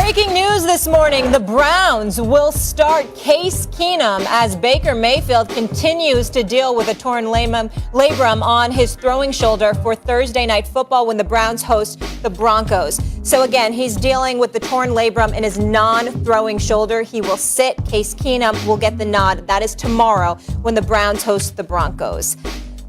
Breaking news this morning, the Browns will start Case Keenum as Baker Mayfield continues to deal with a torn labrum on his throwing shoulder for Thursday Night Football when the Browns host the Broncos. So again, he's dealing with the torn labrum in his non-throwing shoulder. He will sit. Case Keenum will get the nod. That is tomorrow when the Browns host the Broncos.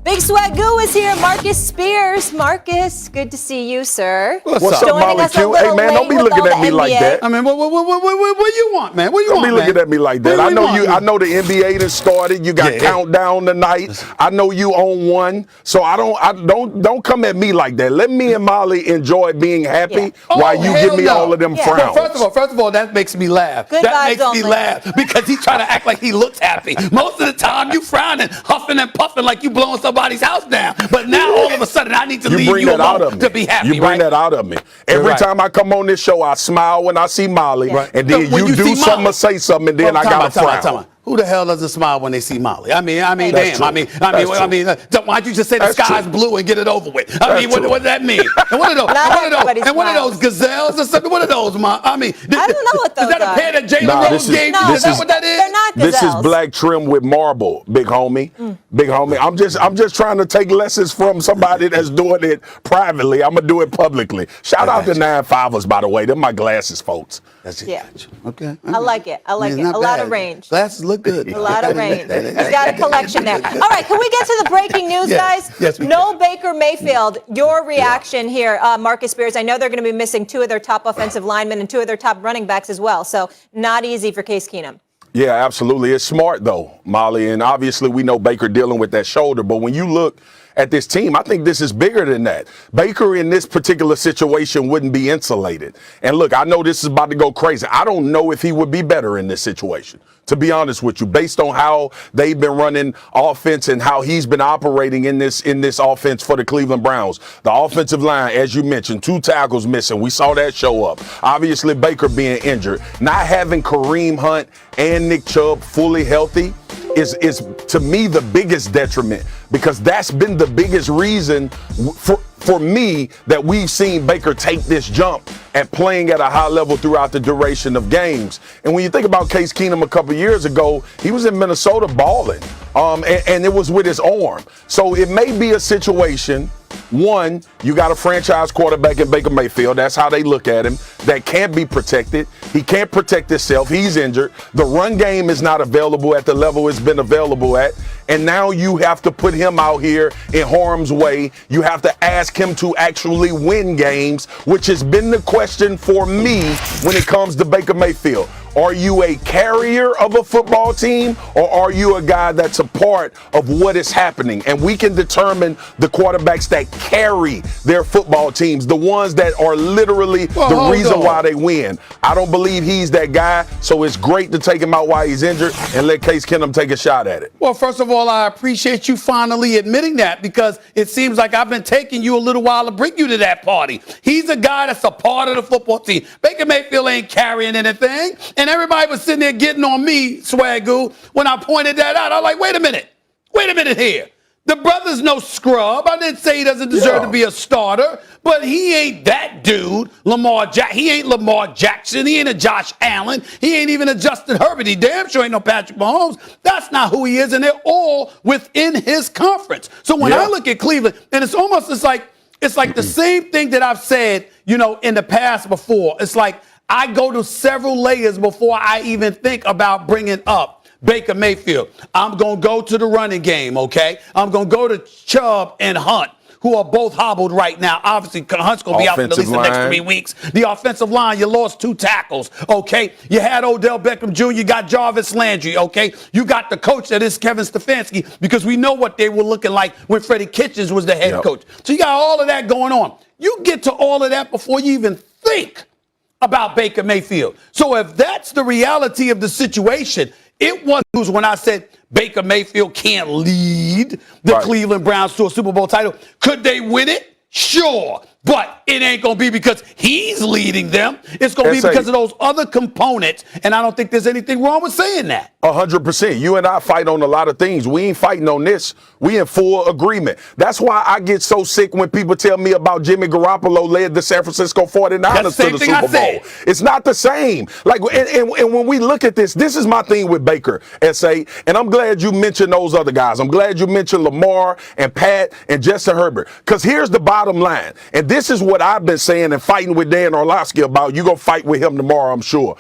Big Swagoo is here. Marcus Spears. Marcus, good to see you, sir. What's up, Molly Q? Hey, man, don't be looking at me like that. I mean, what you want, man? What you want, man? Don't be looking at me like that. I know the NBA done started. You got countdown tonight. I know you own one. So don't come at me like that. Let me and Molly enjoy being happy while you give me all of them frowns. Well, first of all, that makes me laugh. That makes me laugh because he's trying to act like he looks happy. Most of the time, you frowning, huffing and puffing like you blowing somebody's house down. But now all of a sudden I need to leave you alone to be happy. You bring that out of me. Every time I come on this show, I smile when I see Molly, and then you do something or say something, and then I got to frown. Who the hell doesn't smile when they see Molly? I mean, damn. Why don't you just say the sky's blue and get it over with? I mean, what does that mean? And what are those gazelles or something? What are those, Ma? I mean, I don't know what those are. Is that a pair that Jalen Rose gave you? Is that what that is? They're not gazelles. This is black trim with marble, big homie. Big homie. I'm just trying to take lessons from somebody that's doing it privately. I'm gonna do it publicly. Shout out to 9-5ers, by the way. They're my glasses, folks. That's it. Yeah. Okay. I like it. A lot of range. Glasses look good. A lot of range. He's got a collection there. All right, can we get to the breaking news, guys? Yes, we can. Baker Mayfield. Your reaction here, Marcus Spears. I know they're going to be missing 2 of their top offensive linemen and 2 of their top running backs as well. So not easy for Case Keenum. Yeah, absolutely. It's smart, though, Molly. And obviously we know Baker dealing with that shoulder. But when you look at this team, I think this is bigger than that. Baker in this particular situation wouldn't be insulated. And look, I know this is about to go crazy. I don't know if he would be better in this situation, to be honest with you, based on how they've been running offense and how he's been operating in this offense for the Cleveland Browns. The offensive line, as you mentioned, 2 tackles missing. We saw that show up. Obviously, Baker being injured. Not having Kareem Hunt and Nick Chubb fully healthy is to me the biggest detriment, because that's been the biggest reason for me that we've seen Baker take this jump at playing at a high level throughout the duration of games. And when you think about Case Keenum a couple years ago, he was in Minnesota balling, and it was with his arm. So it may be a situation, one, you got a franchise quarterback in Baker Mayfield. That's how they look at him. That can't be protected. He can't protect himself. He's injured. The run game is not available at the level it's been available at. And now you have to put him out here in harm's way. You have to ask him to actually win games, which has been the question for me when it comes to Baker Mayfield. Are you a carrier of a football team, or are you a guy that's a part of what is happening? And we can determine the quarterbacks that carry their football teams, the ones that are literally the reason why they win. I don't believe he's that guy, so it's great to take him out while he's injured and let Case Keenum take a shot at it. Well, first of all, I appreciate you finally admitting that, because it seems like I've been taking you a little while to bring you to that party. He's a guy that's a part of the football team. Baker Mayfield ain't carrying anything. And everybody was sitting there getting on me, Swagoo, when I pointed that out. I was like, wait a minute here. The brother's no scrub. I didn't say he doesn't deserve to be a starter, but he ain't that dude, He ain't Lamar Jackson. He ain't a Josh Allen. He ain't even a Justin Herbert. He damn sure ain't no Patrick Mahomes. That's not who he is, and they're all within his conference. So when I look at Cleveland, and it's like the same thing that I've said, in the past before. It's like I go to several layers before I even think about bringing up Baker Mayfield. I'm going to go to the running game, okay? I'm going to go to Chubb and Hunt, who are both hobbled right now. Obviously, Hunt's going to be out for at least the next 3 weeks. The offensive line, you lost 2 tackles, okay? You had Odell Beckham Jr., you got Jarvis Landry, okay? You got the coach that is Kevin Stefanski, because we know what they were looking like when Freddie Kitchens was the head coach. So you got all of that going on. You get to all of that before you even think about Baker Mayfield. So if that's the reality of the situation, it was when I said Baker Mayfield can't lead the Cleveland Browns to a Super Bowl title. Could they win it? Sure. But it ain't going to be because he's leading them. It's going to be SA. because of those other components. And I don't think there's anything wrong with saying that. 100%. You and I fight on a lot of things. We ain't fighting on this. We in full agreement. That's why I get so sick when people tell me about Jimmy Garoppolo led the San Francisco 49ers to the Super Bowl. It's not the same. Like, and when we look at this is my thing with Baker, SA, and I'm glad you mentioned those other guys. I'm glad you mentioned Lamar and Pat and Justin Herbert. Because here's the bottom line, and this is what I've been saying and fighting with Dan Orlovsky about. You're going to fight with him tomorrow, I'm sure.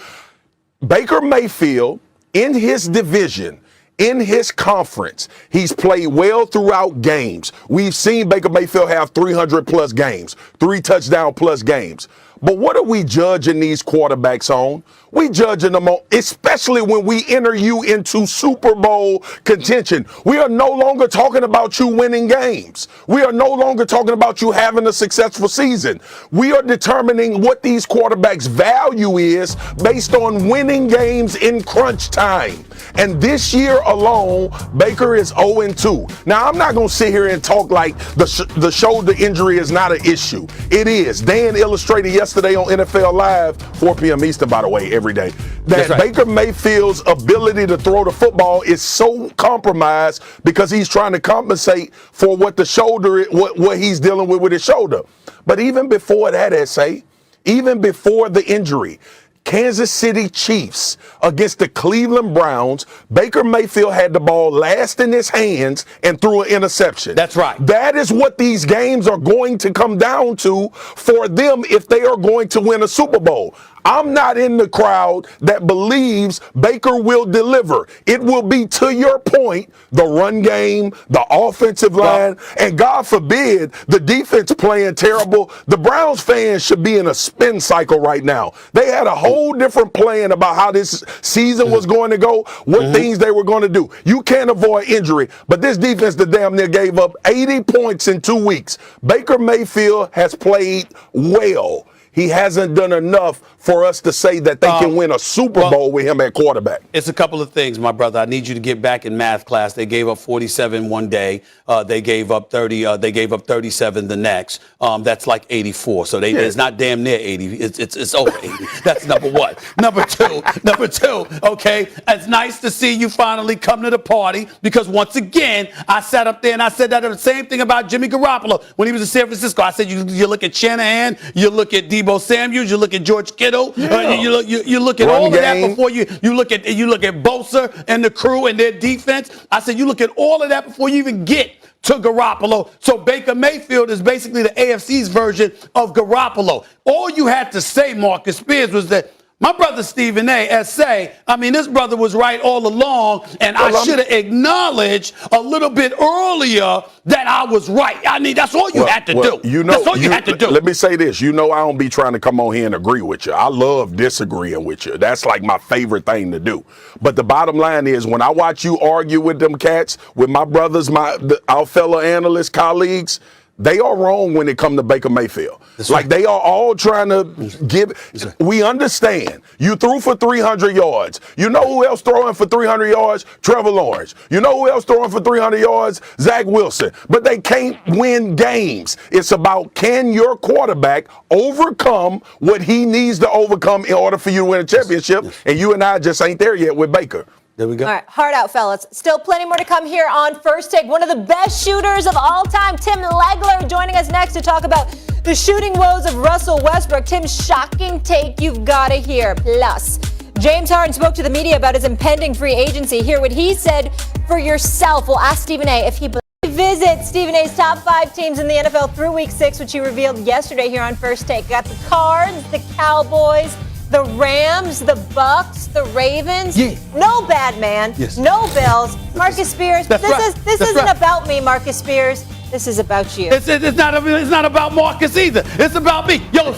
Baker Mayfield, in his division, in his conference, he's played well throughout games. We've seen Baker Mayfield have 300-plus games, 3 touchdown-plus games. But what are we judging these quarterbacks on? We judging them on, especially when we enter you into Super Bowl contention. We are no longer talking about you winning games. We are no longer talking about you having a successful season. We are determining what these quarterbacks' value is based on winning games in crunch time. And this year alone, Baker is 0-2. Now, I'm not going to sit here and talk like the shoulder injury is not an issue. It is. Dan illustrated yesterday on NFL Live, 4 p.m. Eastern, by the way, every day, that right. Baker Mayfield's ability to throw the football is so compromised because he's trying to compensate for what the shoulder, what he's dealing with his shoulder. But even before that, SA, even before the injury, Kansas City Chiefs against the Cleveland Browns, Baker Mayfield had the ball last in his hands and threw an interception. That's right. That is what these games are going to come down to for them if they are going to win a Super Bowl. I'm not in the crowd that believes Baker will deliver. It will be, to your point, the run game, the offensive line, and God forbid the defense playing terrible. The Browns fans should be in a spin cycle right now. They had a whole different plan about how this season was going to go, what things they were going to do. You can't avoid injury, but this defense that damn near gave up 80 points in 2 weeks. Baker Mayfield has played well. He hasn't done enough for us to say that they can win a Super Bowl with him at quarterback. It's a couple of things, my brother. I need you to get back in math class. They gave up 47 one day. They gave up 30. They gave up 37 the next. That's like 84. So it's not damn near 80. It's over 80. That's number one. Number two. Okay, it's nice to see you finally come to the party because once again I sat up there and I said that the same thing about Jimmy Garoppolo when he was in San Francisco. I said you look at Shanahan, you look at Deebo Samuels, you look at George Kittle. You look at all of that before you look at Bosa and the crew and their defense. I said you look at all of that before you even get to Garoppolo. So Baker Mayfield is basically the AFC's version of Garoppolo. All you had to say, Marcus Spears, was that my brother Stephen A. S.A., I mean, this brother was right all along, and I should have acknowledged a little bit earlier that I was right. I mean, that's all you had to do. That's all you had to do. Let me say this. I don't be trying to come on here and agree with you. I love disagreeing with you. That's like my favorite thing to do. But the bottom line is when I watch you argue with them cats, with my brothers, our fellow analyst colleagues, they are wrong when it comes to Baker Mayfield. They are all trying to give. We understand. You threw for 300 yards. You know who else throwing for 300 yards? Trevor Lawrence. You know who else throwing for 300 yards? Zach Wilson. But they can't win games. It's about, can your quarterback overcome what he needs to overcome in order for you to win a championship? And you and I just ain't there yet with Baker. There we go. All right, hard out, fellas. Still plenty more to come here on First Take. One of the best shooters of all time, Tim Legler, joining us next to talk about the shooting woes of Russell Westbrook. Tim's shocking take you've got to hear. Plus, James Harden spoke to the media about his impending free agency. Hear what he said for yourself. We'll ask Stephen A. if he visit Stephen A's top 5 teams in the NFL through Week 6, which he revealed yesterday here on First Take. Got the Cards, the Cowboys, the Rams, the Bucks, the Ravens. Yeah. No bad man. Yes. No Bills. Marcus Spears. This isn't about me, Marcus Spears. This is about you. It's not about Marcus either. It's about me. Yo,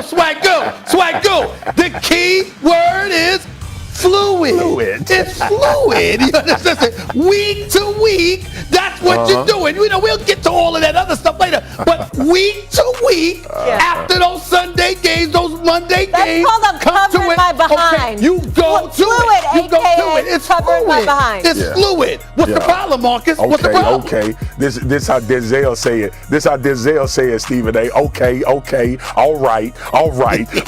Swaggo. The key word is fluid. It's fluid. Week to week. That's what you're doing. You know, we'll get to all of that other stuff later. But week to week, after those Sunday games, those Monday games, That's called covering my behind. Okay, you go to it. You go to it. It's covering my fluid. behind. It's fluid. What's the problem, Marcus? What's the problem? Okay. This how Denzel say it. This how Denzel say it, Stephen A. Okay. All right.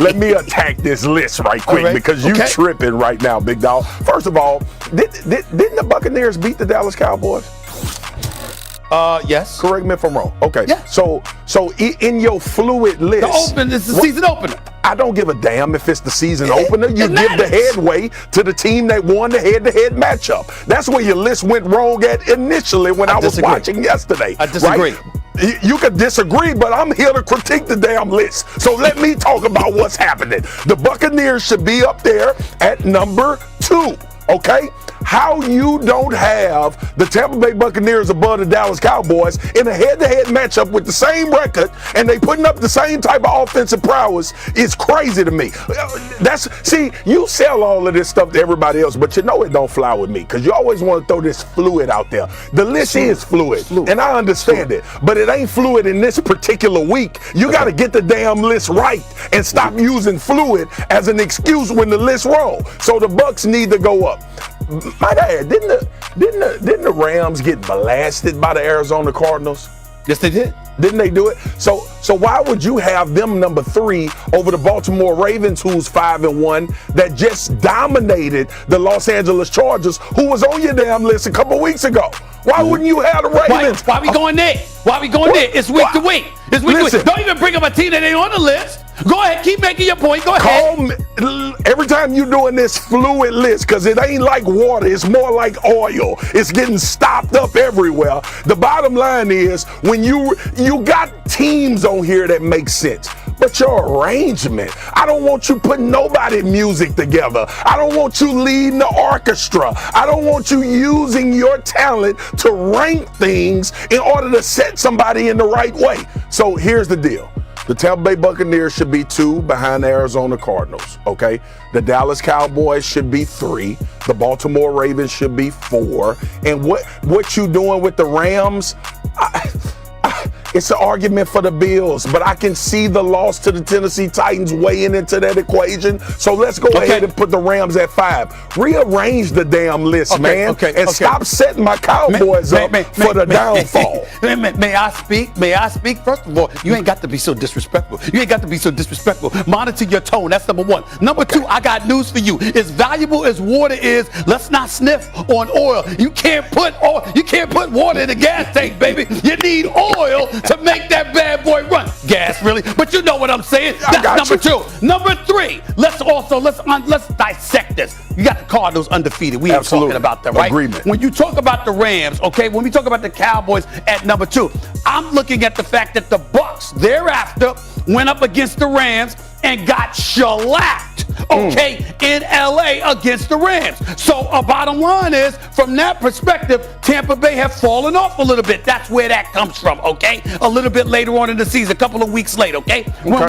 Let me attack this list right quick because you tripping right now, big dog. First of all, didn't the Buccaneers beat the Dallas Cowboys? Yes. Correct me if I'm wrong. Okay. Yeah. So in your fluid list, it's the season opener. I don't give a damn if it's the season opener. You give matters. the headway to the team that won the head-to-head matchup. That's where your list went wrong at initially when I was watching yesterday. I disagree. Right? You can disagree, but I'm here to critique the damn list. So let me talk about what's happening. The Buccaneers should be up there at number 2. Okay? How you don't have the Tampa Bay Buccaneers above the Dallas Cowboys in a head-to-head matchup with the same record and they putting up the same type of offensive prowess is crazy to me. See, you sell all of this stuff to everybody else, but you know it don't fly with me because you always want to throw this fluid out there. The list is fluid, and I understand it, but it ain't fluid in this particular week. You got to get the damn list right and stop using fluid as an excuse when the list wrong. So the Bucs need to go up. My dad, didn't the Rams get blasted by the Arizona Cardinals? Yes, they did. Didn't they do it? So why would you have them number 3 over the Baltimore Ravens, who's 5-1, that just dominated the Los Angeles Chargers, who was on your damn list a couple weeks ago? Why wouldn't you have the Ravens? Why we going there? Why we going there? It's week to week. It's week to week. Don't even bring up a team that ain't on the list. Go ahead, keep making your point. Go ahead. Every time you're doing this fluid list, because it ain't like water, it's more like oil. It's getting stopped up everywhere. The bottom line is when you got teams on here that make sense. But your arrangement, I don't want you putting nobody's music together. I don't want you leading the orchestra. I don't want you using your talent to rank things in order to set somebody in the right way. So here's the deal. The Tampa Bay Buccaneers should be 2 behind the Arizona Cardinals, okay? The Dallas Cowboys should be 3. The Baltimore Ravens should be 4. And what you doing with the Rams, it's an argument for the Bills, but I can see the loss to the Tennessee Titans weighing into that equation. So let's go ahead and put the Rams at 5. Rearrange the damn list, man, and stop setting my Cowboys up for the downfall. May I speak? May I speak? First of all, you ain't got to be so disrespectful. You ain't got to be so disrespectful. Monitor your tone. That's number 1. Number 2, I got news for you. As valuable as water is, let's not sniff on oil. You can't put water in the gas tank, baby. You need oil to make that bad boy run. Gas, really? But you know what I'm saying. That's number 2. Number 3, let's dissect this. You got the Cardinals undefeated. We ain't talking about that, right? Agreement. When you talk about the Rams, okay, when we talk about the Cowboys at number 2, I'm looking at the fact that the Bucs thereafter went up against the Rams and got shellacked, okay, in LA against the Rams. So bottom line is, from that perspective, Tampa Bay have fallen off a little bit. That's where that comes from, okay? A little bit later on in the season, a couple of weeks later, okay? When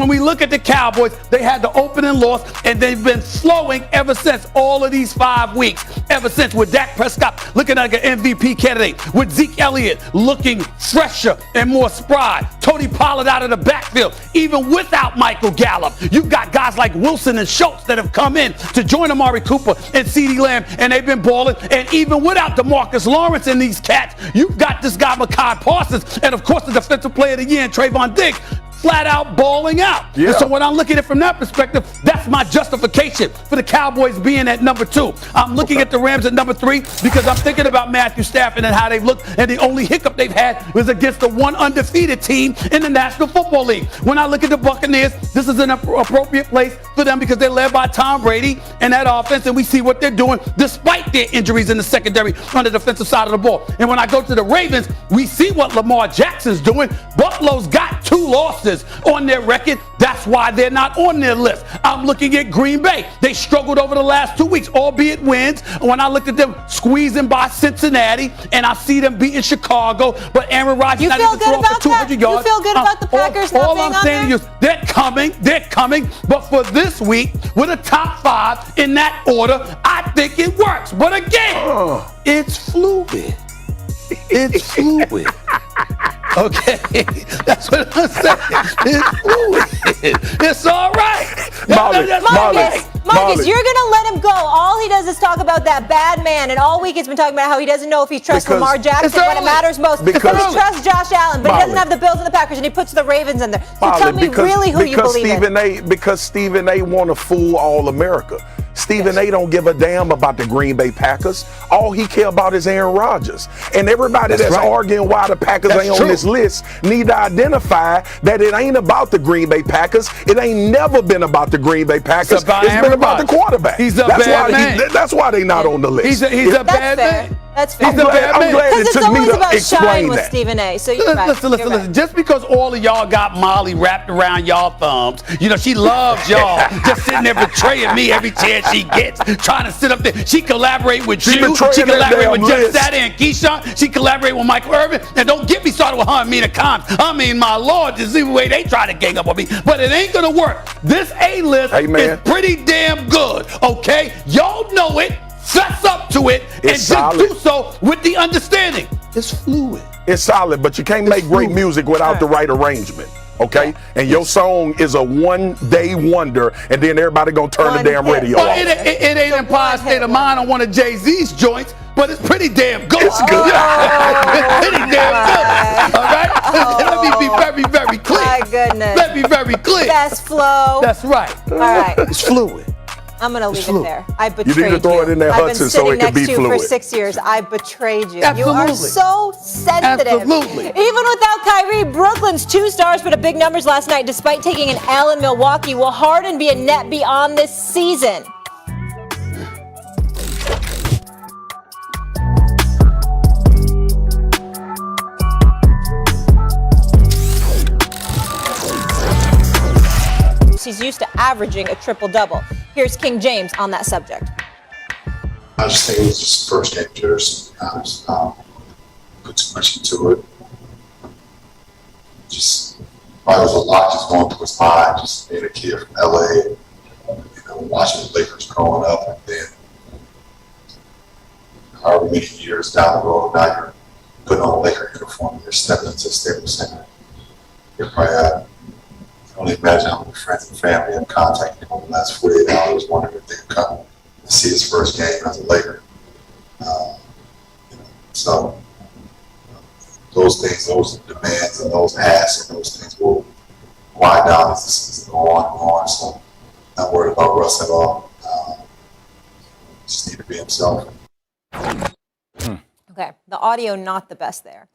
we look at the Cowboys, they had the opening loss, and they've been flowing ever since, all of these 5 weeks. Ever since, with Dak Prescott looking like an MVP candidate, with Zeke Elliott looking fresher and more spry, Tony Pollard out of the backfield, even without Michael Gallup. You've got guys like Wilson and Schultz that have come in to join Amari Cooper and CeeDee Lamb, and they've been balling. And even without DeMarcus Lawrence and these cats, you've got this guy Mekhi Parsons, and of course the Defensive Player of the Year, Trayvon Diggs, flat out balling out. Yeah. And so when I'm looking at it from that perspective, that's my justification for the Cowboys being at number 2. I'm looking at the Rams at number 3 because I'm thinking about Matthew Stafford and how they've looked, and the only hiccup they've had was against the one undefeated team in the National Football League. When I look at the Buccaneers, this is an appropriate place for them because they're led by Tom Brady and that offense, and we see what they're doing despite their injuries in the secondary on the defensive side of the ball. And when I go to the Ravens, we see what Lamar Jackson's doing. Buffalo's got 2 losses on their record. That's why they're not on their list. I'm looking at Green Bay. They struggled over the last 2 weeks, albeit wins. When I looked at them squeezing by Cincinnati, and I see them beating Chicago, but Aaron Rodgers not even throwing for 200 yards. You feel good about the Packers not being on there? All I'm saying is they're coming. But for this week, with a top 5 in that order, I think it works. But again, it's fluid. It's fluid. Okay, that's what I'm saying. It's fluid. It's all right. Marcus, you're going to let him go. All he does is talk about that bad man, and all week he's been talking about how he doesn't know if he trusts Lamar Jackson when it matters most. But he trusts Josh Allen, but he doesn't have the Bills and the Packers, and he puts the Ravens in there. So tell me really who you believe in. Because Stephen A. want to fool all America. Stephen A. don't give a damn about the Green Bay Packers. All he care about is Aaron Rodgers. And everybody that's arguing why the Packers ain't on this list need to identify that it ain't about the Green Bay Packers. It ain't never been about the Green Bay Packers. It's been about the quarterback. He's a bad man. That's why they not on the list. He's a bad man. That's fair. I'm glad it took me to explain that. With Stephen A. So you're right. Listen. Just because all of y'all got Molly wrapped around y'all thumbs, she loves y'all. Just sitting there betraying me every chance she gets, trying to sit up there. She collaborate with you. She collaborate with Jeff Saturday and Keyshawn. She collaborate with Michael Irvin. And don't get me started with her and Mina Kimes. I mean, my Lord, to see the way they try to gang up on me. But it ain't gonna work. This A-list is pretty damn good. Okay, y'all know it. Fess up to it and just do so with the understanding. It's fluid. It's solid, but you can't make great music without the right arrangement. Okay? And your song is a one-day wonder, and then everybody gonna turn the damn radio off. It ain't Empire State of Mind on one of Jay-Z's joints, but it's pretty damn good. It's good. It's pretty damn good. All right? Let me be very, very clear. My goodness. Let me be very clear. Best flow. That's right. All right. It's fluid. I'm going to leave it there. I betrayed you. You need to throw it in there, Hudson, so it can be fluid. I've been sitting next to you for 6 years. I betrayed you. Absolutely. You are so sensitive. Absolutely. Even without Kyrie, Brooklyn's 2 stars put up big numbers last night despite taking an L in Milwaukee. Will Harden be a net beyond this season? He's used to averaging a triple-double. Here's King James on that subject. I just think it was just first game jitters. Put too much into it. Just probably was a lot just going through his mind, just being a kid from LA, watching the Lakers growing up, and then however many years down the road, now you're putting on a Laker uniform and you're stepping into the Staples Center. You're probably I can only imagine how many friends and family have contacted him over the last 48 hours, wondering if they could come and see his first game as a Laker. So those things, those demands and those asks and those things will wind down as the season go on and on. So not worried about Russ at all. Just need to be himself. Okay, the audio not the best there.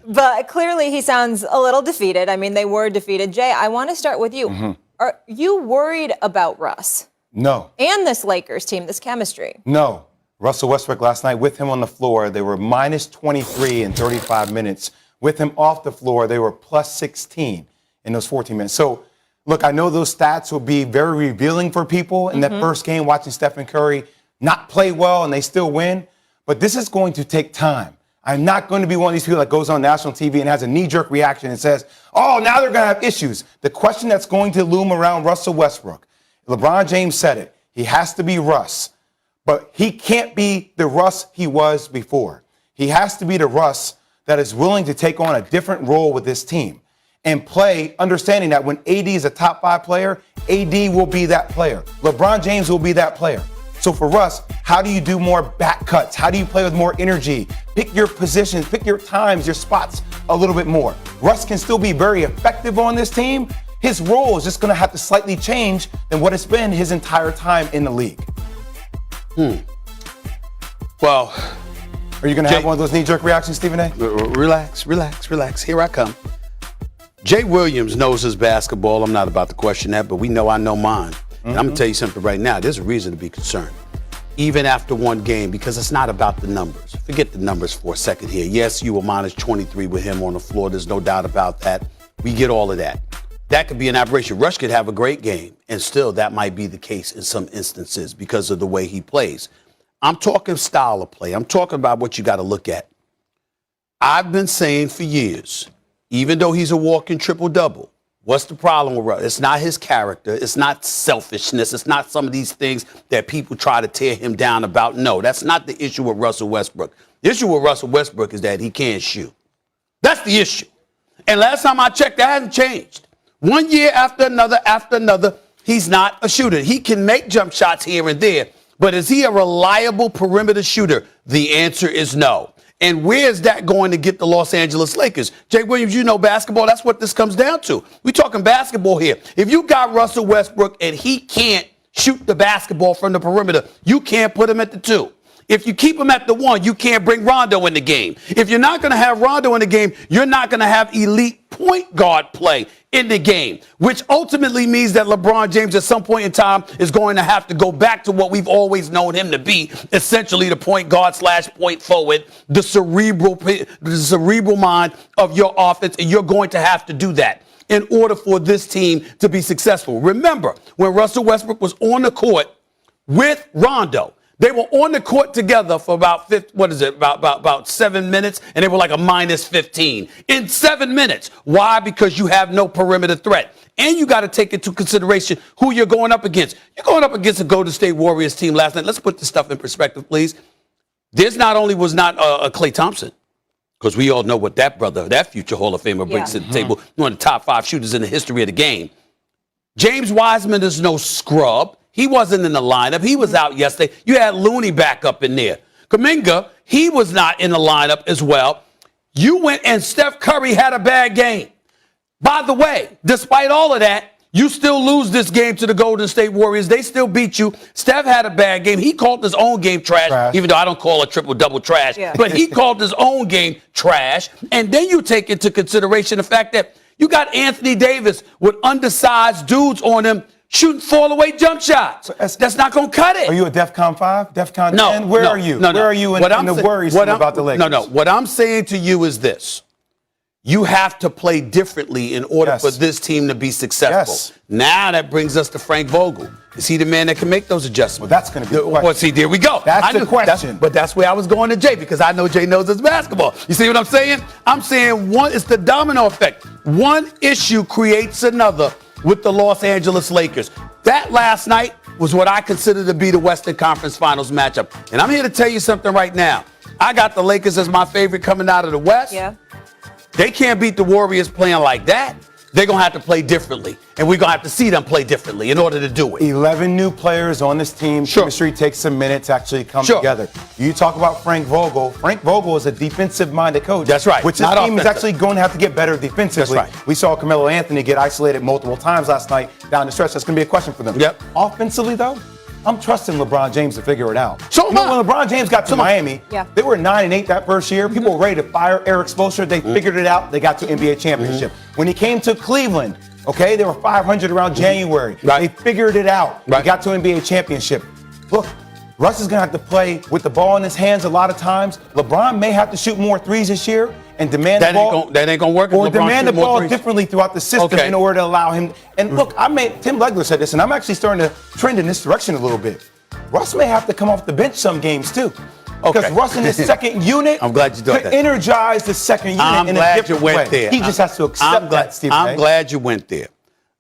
But clearly he sounds a little defeated. I mean, they were defeated. Jay, I want to start with you. Mm-hmm. Are you worried about Russ? No. And this Lakers team, this chemistry? No. Russell Westbrook last night with him on the floor, they were minus 23 in 35 minutes. With him off the floor, they were plus 16 in those 14 minutes. So, look, I know those stats will be very revealing for people in that first game, watching Stephen Curry not play well and they still win. But this is going to take time. I'm not going to be one of these people that goes on national TV and has a knee-jerk reaction and says, oh, now they're going to have issues. The question that's going to loom around Russell Westbrook, LeBron James said it, he has to be Russ. But he can't be the Russ he was before. He has to be the Russ that is willing to take on a different role with this team and play, understanding that when AD is a top 5 player, AD will be that player. LeBron James will be that player. So for Russ, how do you do more back cuts? How do you play with more energy? Pick your positions, pick your times, your spots a little bit more. Russ can still be very effective on this team. His role is just going to have to slightly change than what it's been his entire time in the league. Well, are you going to have one of those knee-jerk reactions, Stephen A? Relax. Here I come. Jay Williams knows his basketball. I'm not about to question that, but I know mine. And I'm going to tell you something right now. There's a reason to be concerned, even after one game, because it's not about the numbers. Forget the numbers for a second here. Yes, you were minus 23 with him on the floor. There's no doubt about that. We get all of that. That could be an aberration. Rush could have a great game, and still that might be the case in some instances because of the way he plays. I'm talking style of play. I'm talking about what you got to look at. I've been saying for years, even though he's a walking triple-double, what's the problem with Russ? It's not his character. It's not selfishness. It's not some of these things that people try to tear him down about. No, that's not the issue with Russell Westbrook. The issue with Russell Westbrook is that he can't shoot. That's the issue. And last time I checked, that hasn't changed. 1 year after another, he's not a shooter. He can make jump shots here and there, but is he a reliable perimeter shooter? The answer is no. And where is that going to get the Los Angeles Lakers? Jay Williams, you know basketball. That's what this comes down to. We're talking basketball here. If you got Russell Westbrook and he can't shoot the basketball from the perimeter, you can't put him at the 2. If you keep him at the 1, you can't bring Rondo in the game. If you're not going to have Rondo in the game, you're not going to have elite point guard play in the game, which ultimately means that LeBron James at some point in time is going to have to go back to what we've always known him to be, essentially the point guard / point forward, the cerebral mind of your offense, and you're going to have to do that in order for this team to be successful. Remember, when Russell Westbrook was on the court with Rondo, they were on the court together for about 7 minutes, and they were like a minus 15 in 7 minutes. Why? Because you have no perimeter threat. And you got to take into consideration who you're going up against. You're going up against a Golden State Warriors team last night. Let's put this stuff in perspective, please. This not only was not a Klay Thompson, because we all know what that brother, that future Hall of Famer brings to the table, one of the top 5 shooters in the history of the game. James Wiseman is no scrub. He wasn't in the lineup. He was out yesterday. You had Looney back up in there. Kuminga, he was not in the lineup as well. You went and Steph Curry had a bad game. By the way, despite all of that, you still lose this game to the Golden State Warriors. They still beat you. Steph had a bad game. He called his own game trash. Even though I don't call a triple-double trash. Yeah. But he called his own game trash. And then you take into consideration the fact that you got Anthony Davis with undersized dudes on him shooting fall-away jump shots. That's not going to cut it. Are you a DEFCON 5? DEFCON 10? No. Where are you? No. Where are you in the worries about the Lakers? No. What I'm saying to you is this. You have to play differently in order for this team to be successful. Yes. Now that brings us to Frank Vogel. Is he the man that can make those adjustments? Well, that's going to be the question. Well, see, there we go. That's the question. But that's where I was going to Jay, because I know Jay knows his basketball. You see what I'm saying? I'm saying it's the domino effect. One issue creates another with the Los Angeles Lakers. That last night was what I consider to be the Western Conference Finals matchup. And I'm here to tell you something right now. I got the Lakers as my favorite coming out of the West. Yeah. They can't beat the Warriors playing like that. They're going to have to play differently. And we're going to have to see them play differently in order to do it. 11 new players on this team. Sure. Chemistry takes a minute to actually come together. You talk about Frank Vogel. Frank Vogel is a defensive-minded coach. That's right. Which this team is actually going to have to get better defensively. That's right. We saw Carmelo Anthony get isolated multiple times last night down the stretch. That's going to be a question for them. Yep. Offensively, though, I'm trusting LeBron James to figure it out. So when LeBron James got to Miami, they were 9-8 that first year. People were ready to fire Eric Spoelstra. They figured it out. They got to NBA championship. When he came to Cleveland, they were 500 around January. They figured it out. They got to NBA championship. Look, Russ is going to have to play with the ball in his hands a lot of times. LeBron may have to shoot more threes this year and demand the ball. That ain't going to work. Or demand the ball differently throughout the system in order to allow him. And look, Tim Legler said this, and I'm actually starting to trend in this direction a little bit. Russ may have to come off the bench some games, too. Because Russ in his second unit I'm glad you did that. energize the second unit in a different way. There. He just has to accept that, Stephen. I'm glad you went there.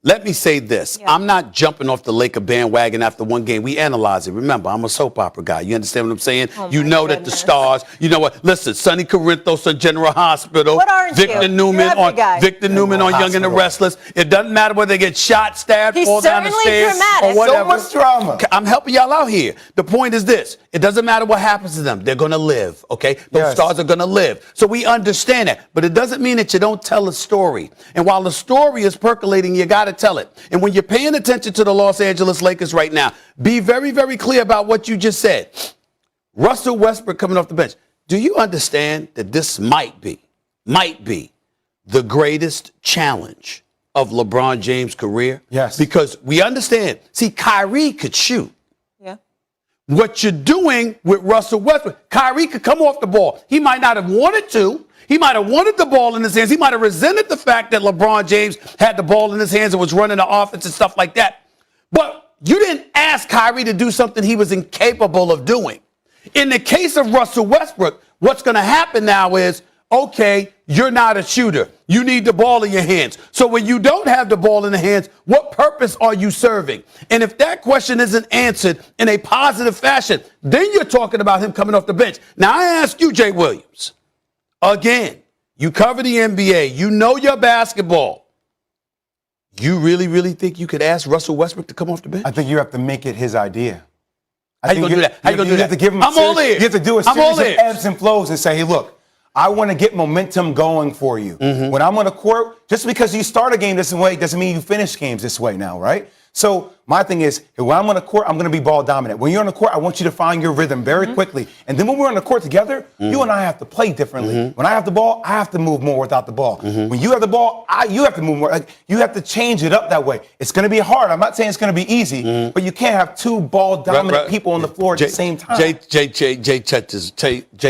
Let me say this. Yeah. I'm not jumping off the Laker bandwagon after one game. We analyze it. Remember, I'm a soap opera guy. You understand what I'm saying? You know that the stars, you know what? Listen, Sonny Corinthos on General Hospital. What aren't Victor you? Newman on Young and the Restless. It doesn't matter whether they get shot, stabbed, fall down the stairs, or whatever. So much drama. I'm helping y'all out here. The point is this. It doesn't matter what happens to them. They're going to live, okay? Those stars are going to live. So we understand that. But it doesn't mean that you don't tell a story. And while the story is percolating, you got to tell it. And when you're paying attention to the Los Angeles Lakers right now, be very, very clear about what you just said. Russell Westbrook coming off the bench. Do you understand that this might be the greatest challenge of LeBron James' career? Yes. Because we understand. See, Kyrie could shoot. Yeah. What you're doing with Russell Westbrook, Kyrie could come off the ball. He might not have wanted to. He might have wanted the ball in his hands. He might have resented the fact that LeBron James had the ball in his hands and was running the offense and stuff like that. But you didn't ask Kyrie to do something he was incapable of doing. In the case of Russell Westbrook, what's going to happen now is, okay, you're not a shooter. You need the ball in your hands. So when you don't have the ball in the hands, what purpose are you serving? And if that question isn't answered in a positive fashion, then you're talking about him coming off the bench. Now, I ask you, Jay Williams, again, you cover the NBA. You know your basketball. You really, really think you could ask Russell Westbrook to come off the bench? I think you have to make it his idea. How you going to do that? How you going to do that? You have to give him I'm all in. You have to do a series of ebbs and flows and say, hey, look, I want to get momentum going for you. When I'm on the court, just because you start a game this way doesn't mean you finish games this way now, right? So my thing is, when I'm on the court, I'm going to be ball dominant. When you're on the court, I want you to find your rhythm very quickly. And then when we're on the court together, you and I have to play differently. When I have the ball, I have to move more without the ball. When you have the ball, you have to move more. Like, you have to change it up that way. It's going to be hard. I'm not saying it's going to be easy, but you can't have two ball dominant people on the floor at the same time. Jay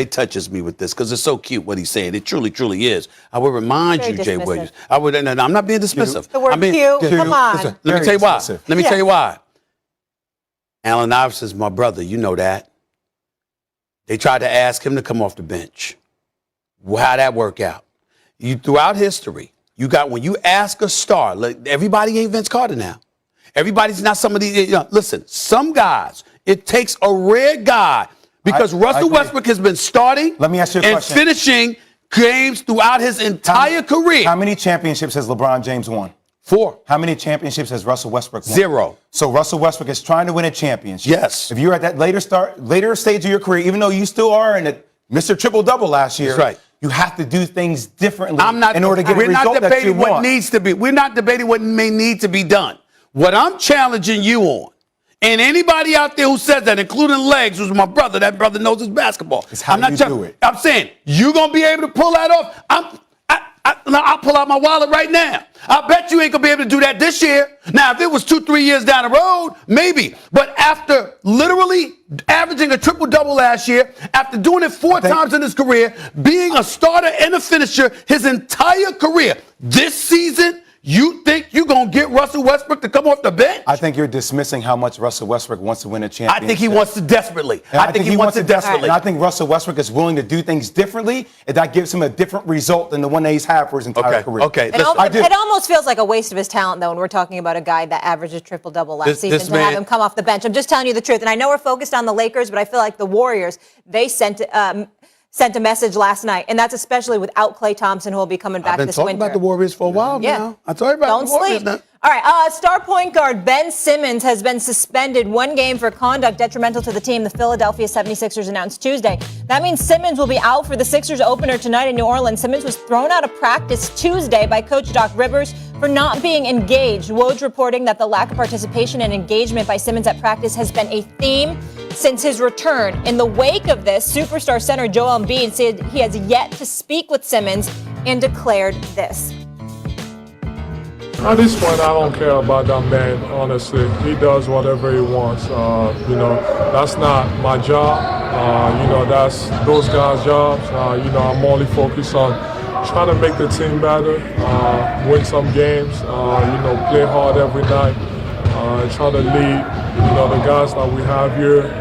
touches me with this because it's so cute what he's saying. It truly, truly is. I would remind you, Jay Williams. And I'm not being dismissive. The word cute, come on. Listen, let me tell you why. Let me tell you why. Allen Iverson's my brother. You know that. They tried to ask him to come off the bench. How'd that work out? Throughout history, when you ask a star, like, everybody ain't Vince Carter now. Everybody's not somebody. Listen, some guys, it takes a rare guy because Russell Westbrook has been starting Let me ask you a question. Finishing games throughout his entire career. How many championships has LeBron James won? 4. How many championships has Russell Westbrook won? 0. So Russell Westbrook is trying to win a championship. Yes. If you're at that later stage of your career, even though you still are in it, Mr. Triple-Double last year, that's right. You have to do things differently in order to get a result that you want. We're not debating what may need to be done. What I'm challenging you on, and anybody out there who says that, including Legs, who's my brother, that brother knows his basketball. It's how you do it. I'm saying, you going to be able to pull that off? I'll pull out my wallet right now. I bet you ain't going to be able to do that this year. Now, if it was 2-3 years down the road, maybe. But after literally averaging a triple-double last year, after doing it 4 times in his career, being a starter and a finisher his entire career, this season, you think you're going to get Russell Westbrook to come off the bench? I think you're dismissing how much Russell Westbrook wants to win a championship. I think he wants it desperately. I think he wants it desperately. And I think Russell Westbrook is willing to do things differently, and that gives him a different result than the one that he's had for his entire career. Okay. It almost feels like a waste of his talent, though, when we're talking about a guy that averaged a triple-double last season to have him come off the bench. I'm just telling you the truth. And I know we're focused on the Lakers, but I feel like the Warriors, they sent a message last night, and that's especially without Klay Thompson, who will be coming back this winter. I've been talking about the Warriors for a while now. I told you about the Warriors. Don't sleep. All right, star point guard Ben Simmons has been suspended 1 game for conduct detrimental to the team, the Philadelphia 76ers announced Tuesday. That means Simmons will be out for the Sixers opener tonight in New Orleans. Simmons was thrown out of practice Tuesday by Coach Doc Rivers for not being engaged. Woj reporting that the lack of participation and engagement by Simmons at practice has been a theme since his return. In the wake of this, superstar center Joel Embiid said he has yet to speak with Simmons and declared this. At this point, I don't care about that man, honestly. He does whatever he wants. That's not my job. That's those guys' jobs. I'm only focused on trying to make the team better, win some games, play hard every night, try to lead, the guys that we have here.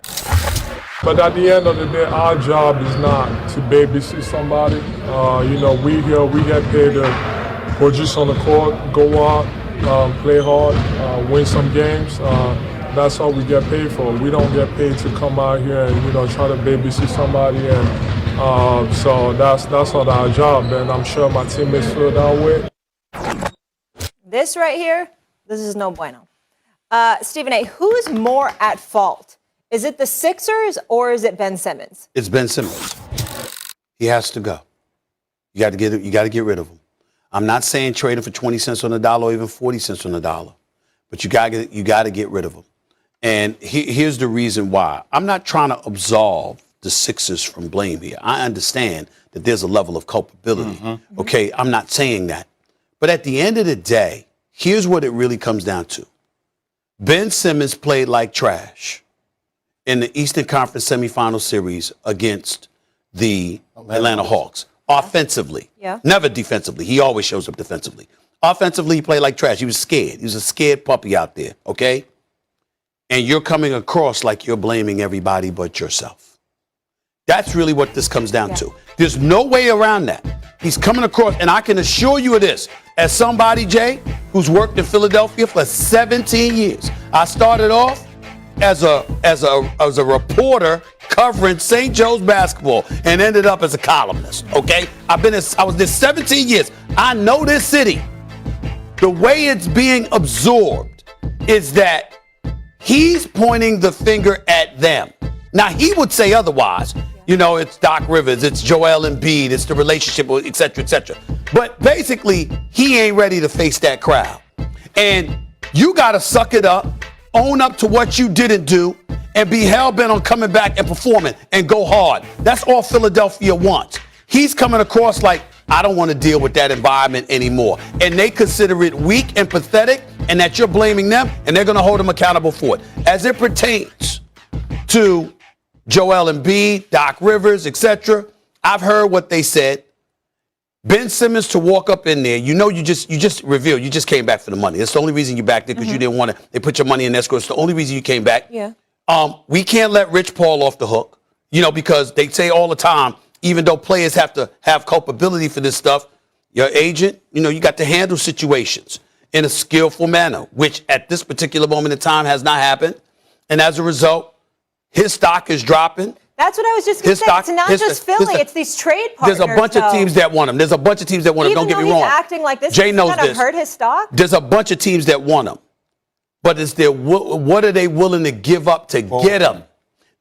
But at the end of the day, our job is not to babysit somebody. We get paid to produce on the court, go out, play hard, win some games. That's all we get paid for. We don't get paid to come out here and try to babysit somebody. And so that's not our job. And I'm sure my teammates feel that way. This right here, this is no bueno. Stephen A., who is more at fault? Is it the Sixers or is it Ben Simmons? It's Ben Simmons. He has to go. You got to get rid of him. I'm not saying trade him for 20 cents on the dollar or even 40 cents on the dollar, but you got to get rid of him. And here's the reason why. I'm not trying to absolve the Sixers from blame here. I understand that there's a level of culpability. Okay, I'm not saying that. But at the end of the day, here's what it really comes down to. Ben Simmons played like trash in the Eastern Conference semifinal series against the Atlanta Hawks. Offensively, never defensively. He always shows up defensively. Offensively, he played like trash. He was scared. He was a scared puppy out there, okay? And you're coming across like you're blaming everybody but yourself. That's really what this comes down to. There's no way around that. He's coming across, and I can assure you of this, as somebody, Jay, who's worked in Philadelphia for 17 years. I started off as a reporter covering St. Joe's basketball and ended up as a columnist, okay? I was there 17 years. I know this city. The way it's being absorbed is that he's pointing the finger at them. Now, he would say otherwise. You know, it's Doc Rivers, it's Joel Embiid, it's the relationship, et cetera, et cetera. But basically, he ain't ready to face that crowd. And you got to suck it up, own up to what you didn't do, and be hell-bent on coming back and performing and go hard. That's all Philadelphia wants. He's coming across like, I don't want to deal with that environment anymore. And they consider it weak and pathetic, and that you're blaming them, and they're going to hold him accountable for it. As it pertains to Joel Embiid, Doc Rivers, etc., I've heard what they said. Ben Simmons to walk up in there, you know, you just revealed, you just came back for the money. That's the only reason you back there, because you didn't want to, they put your money in escrow. It's the only reason you came back. Yeah. We can't let Rich Paul off the hook, you know, because they say all the time, even though players have to have culpability for this stuff, your agent, you know, you got to handle situations in a skillful manner, which at this particular moment in time has not happened. And as a result, his stock is dropping. That's what I was just going to say. It's not just Philly. It's these trade partners. There's a bunch of teams that want him. There's a bunch of teams that want him. Don't get me wrong. Even though he's acting like this, Jay knows kind of this. hurt his stock? There's a bunch of teams that want him. But is there, what are they willing to give up to get him?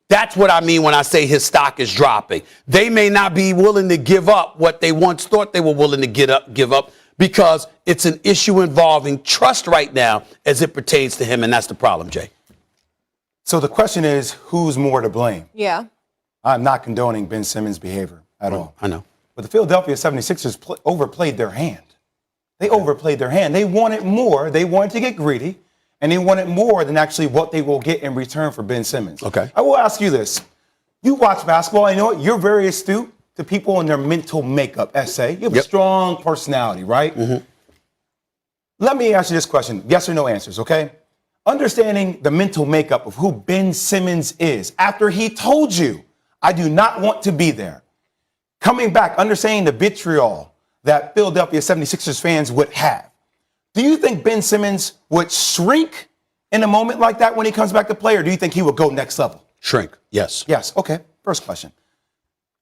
That's what I mean when I say his stock is dropping. They may not be willing to give up what they once thought they were willing to give up because it's an issue involving trust right now as it pertains to him, and that's the problem, Jay. So the question is, who's more to blame? Yeah. I'm not condoning Ben Simmons' behavior at all. I know. But the Philadelphia 76ers overplayed their hand. They overplayed their hand. They wanted more. They wanted to get greedy, and they wanted more than actually what they will get in return for Ben Simmons. Okay. I will ask you this. You watch basketball, and you know what? You're very astute to people and their mental makeup, essay. You have a strong personality, right? Mm-hmm. Let me ask you this question. Yes or no answers, okay? Understanding the mental makeup of who Ben Simmons is after he told you, I do not want to be there. Coming back, understanding the vitriol that Philadelphia 76ers fans would have. Do you think Ben Simmons would shrink in a moment like that when he comes back to play, or do you think he would go next level? Shrink, yes. Yes, okay. First question.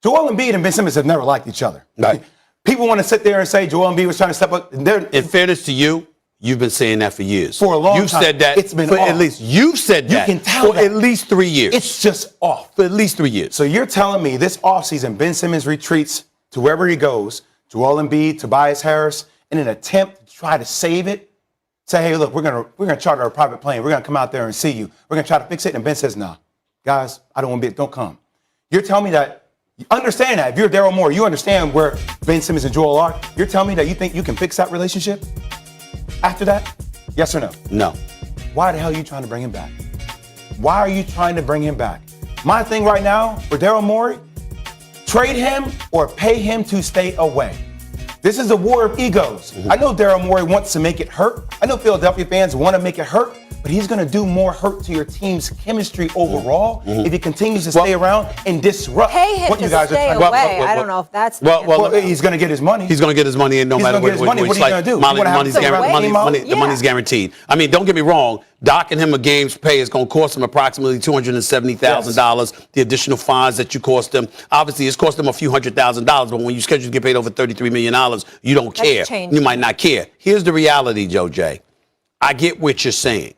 Joel Embiid and Ben Simmons have never liked each other. Right. People want to sit there and say Joel Embiid was trying to step up. In fairness to you, you've been saying that for years. For a long time. You've said that. It's been for off. at least you've said that. You can tell for that. at least 3 years. It's just off. For at least 3 years. So you're telling me this offseason, Ben Simmons retreats to wherever he goes, Joel Embiid, Tobias Harris, in an attempt to try to save it. Say, hey, look, we're gonna charter a private plane. We're gonna come out there and see you. We're gonna try to fix it. And Ben says, nah, guys, I don't want to be. Don't come. You're telling me that. Understand that. If you're Daryl Morey, you understand where Ben Simmons and Joel are. You're telling me that you think you can fix that relationship after that? Yes or no? No. Why the hell are you trying to bring him back? Why are you trying to bring him back? My thing right now for Daryl Morey, trade him or pay him to stay away. This is a war of egos. I know Daryl Morey wants to make it hurt. I know Philadelphia fans want to make it hurt, but he's going to do more hurt to your team's chemistry overall if he continues to stay around and disrupt Pay him what to you guys stay are trying away. to I don't know if that's Well, he's going to get his money. He's going to get his money in no He's matter gonna get his money. What are you gonna do? You wanna have Money's him take the the money's guaranteed. I mean, don't get me wrong. Docking him a game's pay is going to cost him approximately $270,000. The additional fines that you cost him, obviously, it's cost him a few $100,000. But when you schedule to get paid over $33 million, you don't care. changed. You might not care. Here's the reality, Joe Jay. I get what you're saying.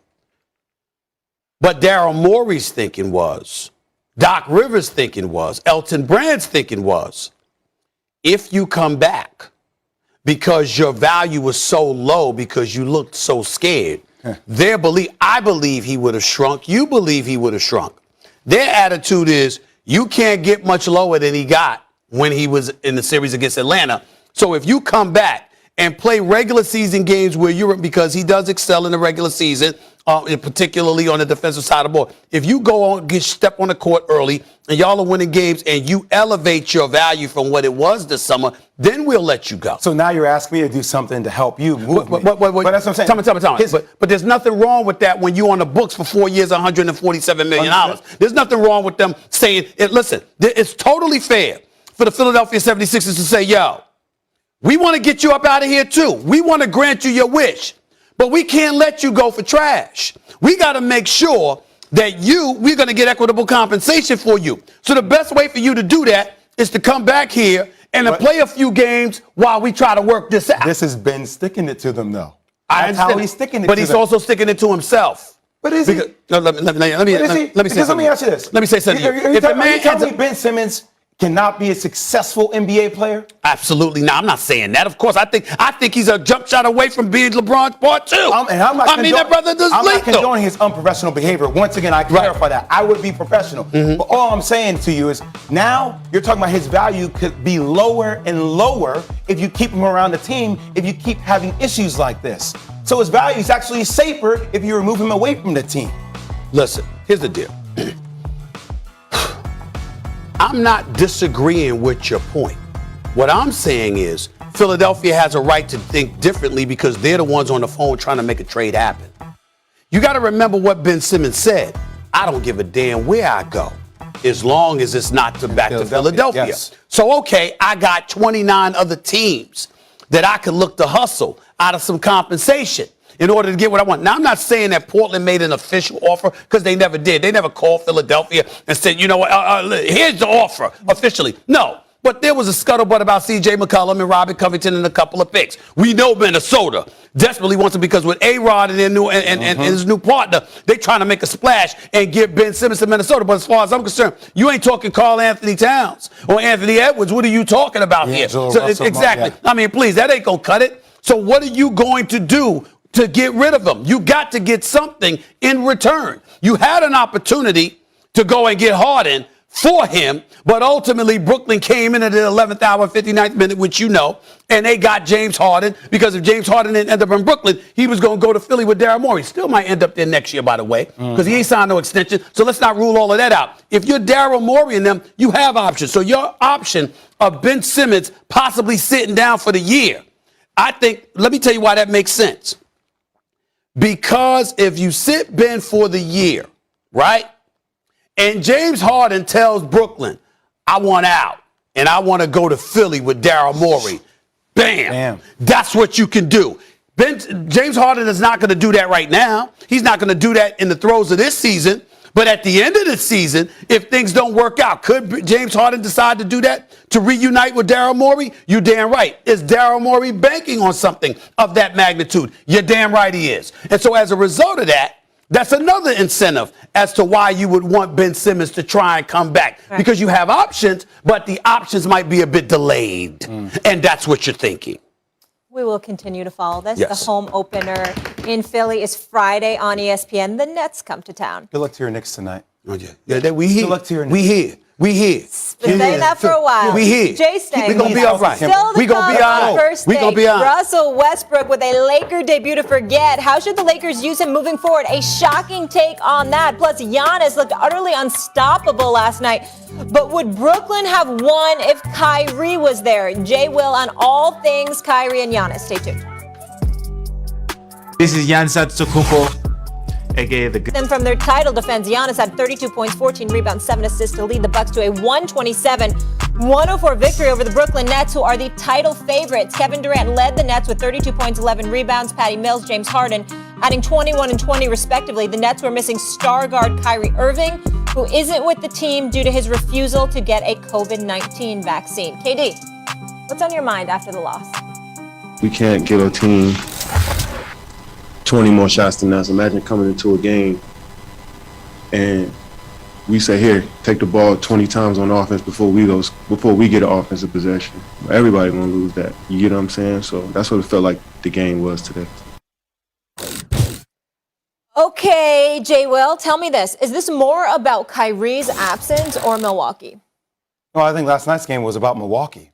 But Daryl Morey's thinking was, Doc Rivers' thinking was, Elton Brand's thinking was, if you come back because your value was so low because you looked so scared, I believe he would have shrunk. You believe he would have shrunk. Their attitude is, you can't get much lower than he got when he was in the series against Atlanta. So if you come back and play regular season games where because he does excel in the regular season, particularly on the defensive side of the ball. If you go on, step on the court early, and y'all are winning games, and you elevate your value from what it was this summer, then we'll let you go. So now you're asking me to do something to help you move me. But that's what I'm saying. Tell me. But there's nothing wrong with that when you're on the books for 4 years, $147 million. There's nothing wrong with them saying, listen, it's totally fair for the Philadelphia 76ers to say, yo, we want to get you up out of here too. We want to grant you your wish, but we can't let you go for trash. We got to make sure that we're going to get equitable compensation for you. So the best way for you to do that is to come back here and to play a few games while we try to work this out. This has been sticking it to them, though. That's how he's sticking it to them. But he's also sticking it to himself. But is he? Let me say something. Let me ask you this. Let me say something. Are you telling me Ben Simmons cannot be a successful NBA player? Absolutely not. I'm not saying that. Of course, I think he's a jump shot away from being LeBron's part two. That brother does I'm not lethal. condoning his unprofessional behavior. Once again, I clarify that. I would be professional. But all I'm saying to you is now you're talking about his value could be lower and lower if you keep him around the team, if you keep having issues like this. So his value is actually safer if you remove him away from the team. Listen, here's the deal. I'm not disagreeing with your point. What I'm saying is Philadelphia has a right to think differently because they're the ones on the phone trying to make a trade happen. You got to remember what Ben Simmons said. I don't give a damn where I go as long as it's not back to Philadelphia. Yes. So, okay, I got 29 other teams that I could look to hustle out of some compensation in order to get what I want. Now, I'm not saying that Portland made an official offer because they never did. They never called Philadelphia and said, you know what, here's the offer officially. No, but there was a scuttlebutt about C.J. McCollum and Robert Covington and a couple of picks. We know Minnesota desperately wants him because with A-Rod and their new and his new partner, they trying to make a splash and get Ben Simmons to Minnesota. But as far as I'm concerned, you ain't talking Karl Anthony Towns or Anthony Edwards. What are you talking about here? So, exactly. I mean, please, that ain't going to cut it. So what are you going to do to get rid of him? You got to get something in return. You had an opportunity to go and get Harden for him, but ultimately Brooklyn came in at the 11th hour, 59th minute, which you know, and they got James Harden because if James Harden didn't end up in Brooklyn, he was going to go to Philly with Daryl Morey. Still might end up there next year, by the way, because he ain't signed no extension. So let's not rule all of that out. If you're Daryl Morey and them, you have options. So your option of Ben Simmons possibly sitting down for the year, I think, let me tell you why that makes sense. Because if you sit Ben for the year, right, and James Harden tells Brooklyn, I want out, and I want to go to Philly with Daryl Morey, bam, that's what you can do. James Harden is not going to do that right now. He's not going to do that in the throes of this season. But at the end of the season, if things don't work out, could James Harden decide to do that, to reunite with Daryl Morey? You damn right. Is Daryl Morey banking on something of that magnitude? You're damn right he is. And so as a result of that, that's another incentive as to why you would want Ben Simmons to try and come back. Right. Because you have options, but the options might be a bit delayed. And that's what you're thinking. We will continue to follow this. Yes. The home opener in Philly is Friday on ESPN. The Nets come to town. Good luck to your Knicks tonight. Oh, yeah. We here. Good luck to your Knicks. We here. Been saying that for a while. We here. Jay Stang. We gonna be all right. Still We gonna be all right. First We gonna be all right. Russell Westbrook with a Laker debut to forget. How should the Lakers use him moving forward? A shocking take on that. Plus, Giannis looked utterly unstoppable last night. But would Brooklyn have won if Kyrie was there? Jay Will on all things Kyrie and Giannis. Stay tuned. This is Giannis Antetokounmpo, aka the Them from their title defense, Giannis had 32 points, 14 rebounds, 7 assists to lead the Bucks to a 127-104 victory over the Brooklyn Nets, who are the title favorites. Kevin Durant led the Nets with 32 points, 11 rebounds. Patty Mills, James Harden adding 21 and 20 respectively. The Nets were missing star guard Kyrie Irving, who isn't with the team due to his refusal to get a COVID-19 vaccine. KD, what's on your mind after the loss? We can't give a team 20 more shots than us. Imagine coming into a game and we say, here, take the ball 20 times on offense before we get an offensive possession. Everybody gonna lose that. You get what I'm saying? So that's what it felt like the game was today. Okay, Jay Will, tell me this. Is this more about Kyrie's absence or Milwaukee? No, I think last night's game was about Milwaukee.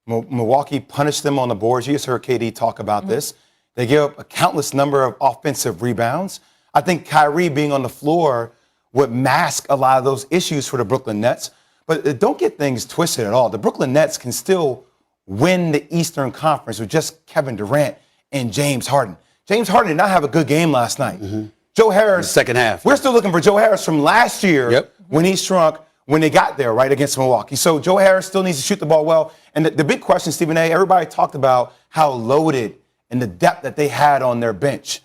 Milwaukee punished them on the boards. You just heard KD talk about this. They gave up a countless number of offensive rebounds. I think Kyrie being on the floor would mask a lot of those issues for the Brooklyn Nets. But don't get things twisted at all. The Brooklyn Nets can still win the Eastern Conference with just Kevin Durant and James Harden. James Harden did not have a good game last night. Joe Harris. Second half. We're still looking for Joe Harris from last year when he shrunk when they got there, right, against Milwaukee. So Joe Harris still needs to shoot the ball well. And the big question, Stephen A., everybody talked about how loaded and the depth that they had on their bench.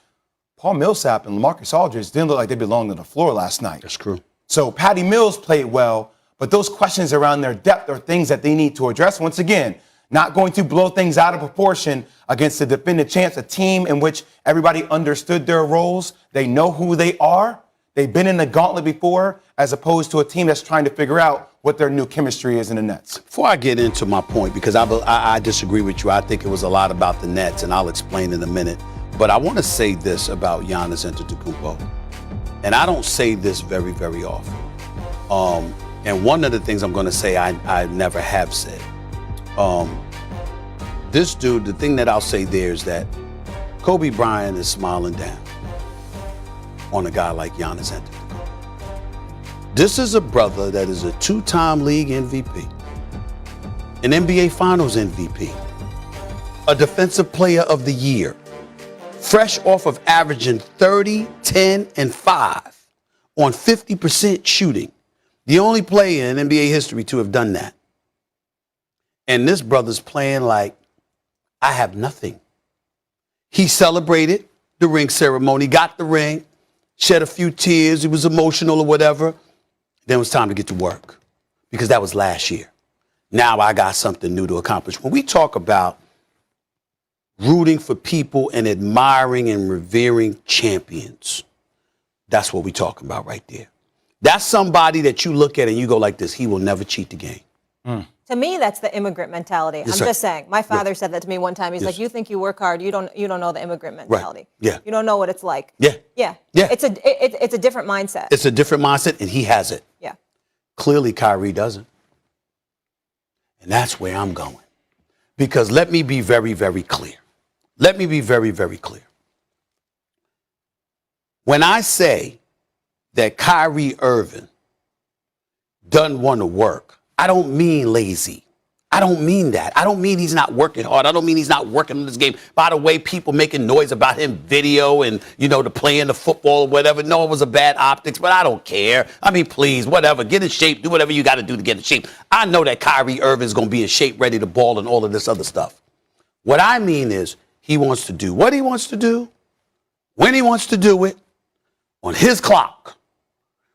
Paul Millsap and LaMarcus Aldridge didn't look like they belonged on the floor last night. That's true. So Patty Mills played well, but those questions around their depth are things that they need to address. Once again, not going to blow things out of proportion against the defending champs, a team in which everybody understood their roles. They know who they are. They've been in the gauntlet before, as opposed to a team that's trying to figure out what their new chemistry is in the Nets. Before I get into my point, because I disagree with you, I think it was a lot about the Nets, and I'll explain in a minute. But I want to say this about Giannis Antetokounmpo, and I don't say this very, very often. And one of the things I'm going to say I never have said. This dude, the thing that I'll say there is that Kobe Bryant is smiling down on a guy like Giannis Antetokounmpo. This is a brother that is a two-time league MVP, an NBA Finals MVP, a Defensive Player of the Year, fresh off of averaging 30, 10, and 5 on 50% shooting. The only player in NBA history to have done that. And this brother's playing like, I have nothing. He celebrated the ring ceremony, got the ring, shed a few tears, he was emotional or whatever. Then it was time to get to work because that was last year. Now I got something new to accomplish. When we talk about rooting for people and admiring and revering champions, that's what we're talking about right there. That's somebody that you look at and you go like this, he will never cheat the game. To me, that's the immigrant mentality. Yes, I'm sir. just saying. My father said that to me one time. He's like, "You think you work hard? You don't know the immigrant mentality. Right. Yeah. You don't know what it's like. Yeah. Yeah. Yeah. It's a different mindset. It's a different mindset, and he has it. Yeah. Clearly, Kyrie doesn't. And that's where I'm going. Because let me be very, very clear. Let me be very, very clear. When I say that Kyrie Irving doesn't want to work, I don't mean lazy. I don't mean that. I don't mean he's not working hard. I don't mean he's not working on this game. By the way, people making noise about him video and, the playing the football or whatever. No, it was a bad optics, but I don't care. I mean, please, whatever. Get in shape. Do whatever you got to do to get in shape. I know that Kyrie Irving is going to be in shape, ready to ball and all of this other stuff. What I mean is he wants to do what he wants to do, when he wants to do it, on his clock.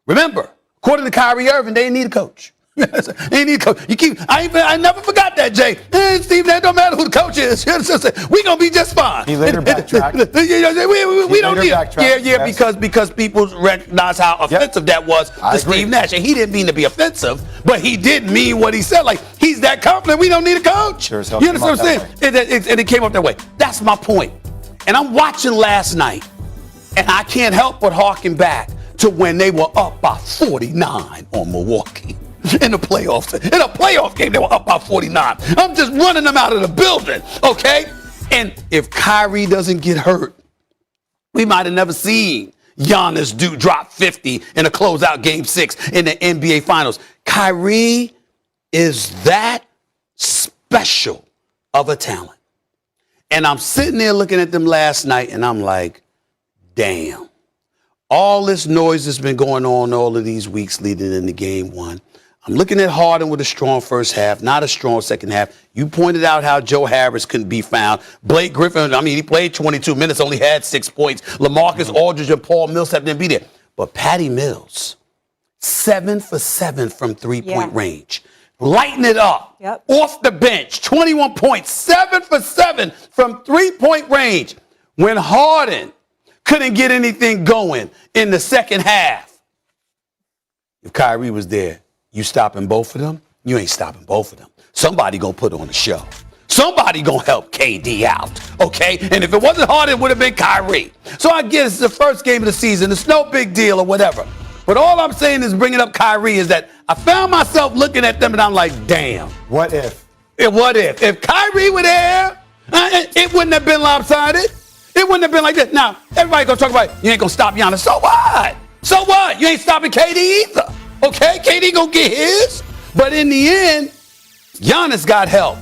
Remember, according to Kyrie Irving, they didn't need a coach. They need a coach. I never forgot that, Jay. Steve, that don't matter who the coach is. We're going to be just fine. He later backtracked. we don't need it. Because people recognize how offensive that was to Steve Nash. And he didn't mean to be offensive, but he did mean what he said. Like, he's that confident, we don't need a coach. Sure, you understand what I'm saying? And it came up that way. That's my point. And I'm watching last night, and I can't help but harken back to when they were up by 49 on Milwaukee. In a playoff game, they were up by 49. I'm just running them out of the building, okay? And if Kyrie doesn't get hurt, we might have never seen Giannis drop 50 in a closeout game 6 in the NBA Finals. Kyrie is that special of a talent. And I'm sitting there looking at them last night, and I'm like, damn. All this noise that's been going on all of these weeks leading into game 1. I'm looking at Harden with a strong first half, not a strong second half. You pointed out how Joe Harris couldn't be found. Blake Griffin, he played 22 minutes, only had 6 points. LaMarcus Aldridge and Paul Millsap didn't be there. But Patty Mills, 7 for 7 from three-point range. Lighten it up. Yep. Off the bench, 21 points, 7 for 7 from three-point range. When Harden couldn't get anything going in the second half, if Kyrie was there, you stopping both of them? You ain't stopping both of them. Somebody gonna put on a show. Somebody gonna help KD out, okay? And if it wasn't Harden, it would have been Kyrie. So I guess it's the first game of the season. It's no big deal or whatever. But all I'm saying is bringing up Kyrie is that I found myself looking at them and I'm like, damn. What if? What if? If Kyrie were there, it wouldn't have been lopsided. It wouldn't have been like this. Now, everybody gonna talk about you ain't gonna stop Giannis. So what? So what? You ain't stopping KD either. Okay? KD gonna get his. But in the end, Giannis got help.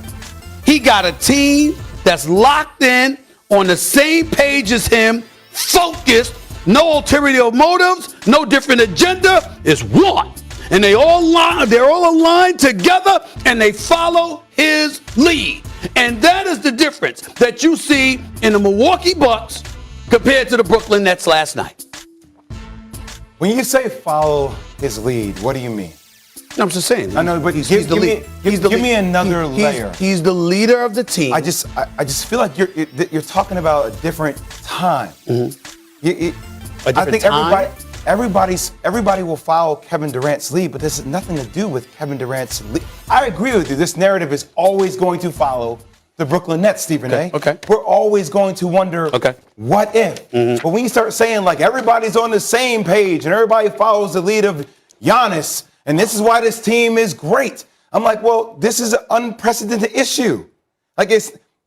He got a team that's locked in, on the same page as him, focused, no ulterior motives, no different agenda. It's one. And they're all aligned together, and they follow his lead. And that is the difference that you see in the Milwaukee Bucks compared to the Brooklyn Nets last night. When you say follow his lead, what do you mean? I'm just saying. I know, but give me another layer. He's the leader of the team. I just feel like you're talking about a different time. Mm-hmm. I think everybody will follow Kevin Durant's lead, but this has nothing to do with Kevin Durant's lead. I agree with you. This narrative is always going to follow the Brooklyn Nets, Stephen A. Okay. We're always going to wonder, what if? Mm-hmm. But when you start saying, like, everybody's on the same page and everybody follows the lead of Giannis, and this is why this team is great, I'm like, well, this is an unprecedented issue. Like,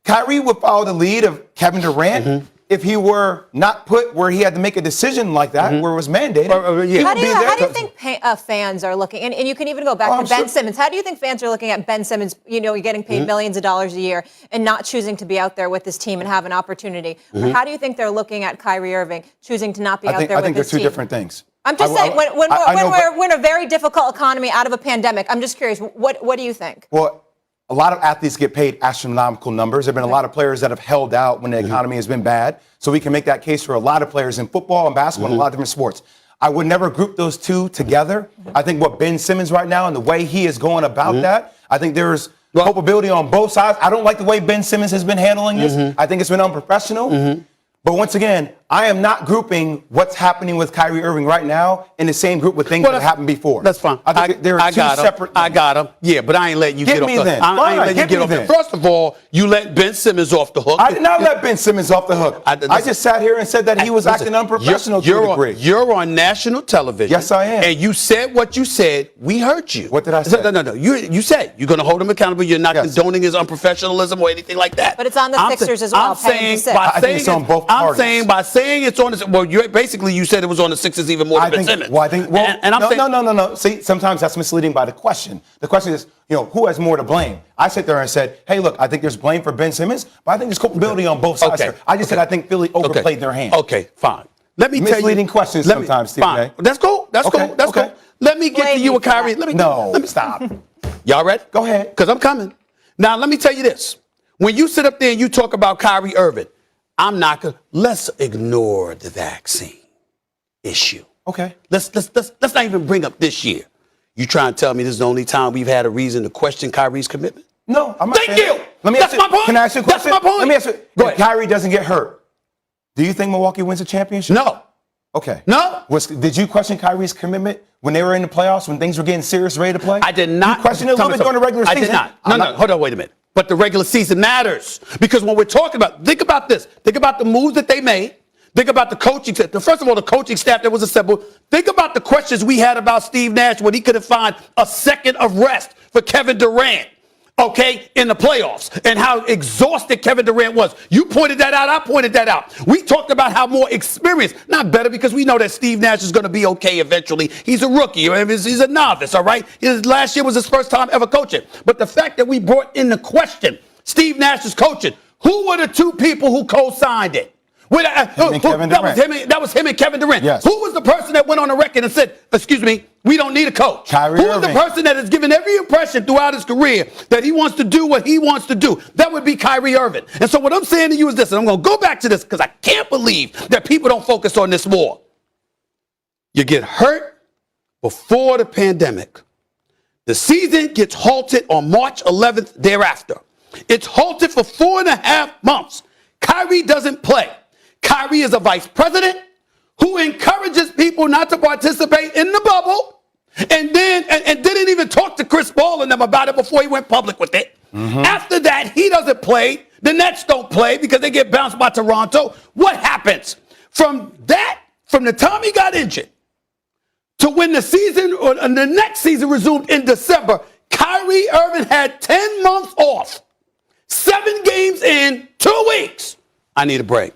Kyrie would follow the lead of Kevin Durant if he were not put where he had to make a decision like that, where it was mandated. How do you think fans are looking? And you can even go back to Ben Simmons. How do you think fans are looking at Ben Simmons, getting paid millions of dollars a year and not choosing to be out there with this team and have an opportunity? Or how do you think they're looking at Kyrie Irving choosing to not be out there with his team? I think they're two different things. I'm just saying, when we're in a very difficult economy out of a pandemic, I'm just curious, what do you think? Well, a lot of athletes get paid astronomical numbers. There have been a lot of players that have held out when the economy has been bad. So we can make that case for a lot of players in football and basketball and a lot of different sports. I would never group those two together. I think what Ben Simmons right now and the way he is going about that, I think there's culpability on both sides. I don't like the way Ben Simmons has been handling this. I think it's been unprofessional. But once again, I am not grouping what's happening with Kyrie Irving right now in the same group with things that happened before. That's fine. I think there are two separate things. I got him. Yeah, but I ain't letting you get off the hook. I ain't letting you get off the hook. First of all, you let Ben Simmons off the hook. I did not let Ben Simmons off the hook. I just sat here and said that he was acting unprofessional to a degree. You're on national television. Yes, I am. And you said what you said. We heard you. What did I say? No. You said you're going to hold him accountable. You're not condoning his unprofessionalism or anything like that. But it's on the Sixers as well. I think it's on both parties. I'm saying by saying it's on the you said it was on the Sixers even more than Ben Simmons. No. See, sometimes that's misleading by the question. The question is, who has more to blame? I sit there and said, hey, look, I think there's blame for Ben Simmons, but I think there's culpability on both sides here. I just said I think Philly overplayed their hand. Okay, fine. Let me tell you. Misleading questions sometimes, Stephen A. That's cool. That's cool. Let me get to you with Kyrie. Let me stop. Y'all ready? Go ahead. Because I'm coming. Now, let me tell you this. When you sit up there and you talk about Kyrie Irving, let's ignore the vaccine issue. Okay. Let's not even bring up this year. You trying to tell me this is the only time we've had a reason to question Kyrie's commitment? No, I'm not. Thank you. That's my point. Can I ask you a question? That's my point. Let me ask you. Go ahead. Kyrie doesn't get hurt. Do you think Milwaukee wins a championship? No. Okay. No. Did you question Kyrie's commitment when they were in the playoffs, when things were getting serious, ready to play? I did not. You questioned it a little bit during the regular season? I did not. No. Hold on. Wait a minute. But the regular season matters because when we're talking about, think about this. Think about the moves that they made. Think about the coaching staff. First of all, the coaching staff that was assembled. Think about the questions we had about Steve Nash when he couldn't find a second of rest for Kevin Durant, in the playoffs, and how exhausted Kevin Durant was. You pointed that out. I pointed that out. We talked about how more experienced, not better, because we know that Steve Nash is going to be okay eventually. He's a rookie. He's a novice, all right? Last year was his first time ever coaching. But the fact that we brought in the question, Steve Nash's coaching, who were the two people who co-signed it? That was him and Kevin Durant. Yes. Who was the person that went on the record and said, excuse me, we don't need a coach? Kyrie Who was the Irving. person that has given every impression throughout his career that he wants to do what he wants to do? That would be Kyrie Irving. And so what I'm saying to you is this, and I'm going to go back to this because I can't believe that people don't focus on this more. You get hurt before the pandemic. The season gets halted on March 11th thereafter. It's halted for 4.5 months. Kyrie doesn't play. Kyrie is a vice president who encourages people not to participate in the bubble and didn't even talk to Chris Paul and them about it before he went public with it. After that, he doesn't play. The Nets don't play because they get bounced by Toronto. What happens? From the time he got injured to when the season or the next season resumed in December, Kyrie Irving had 10 months off. 7 games in 2 weeks. I need a break.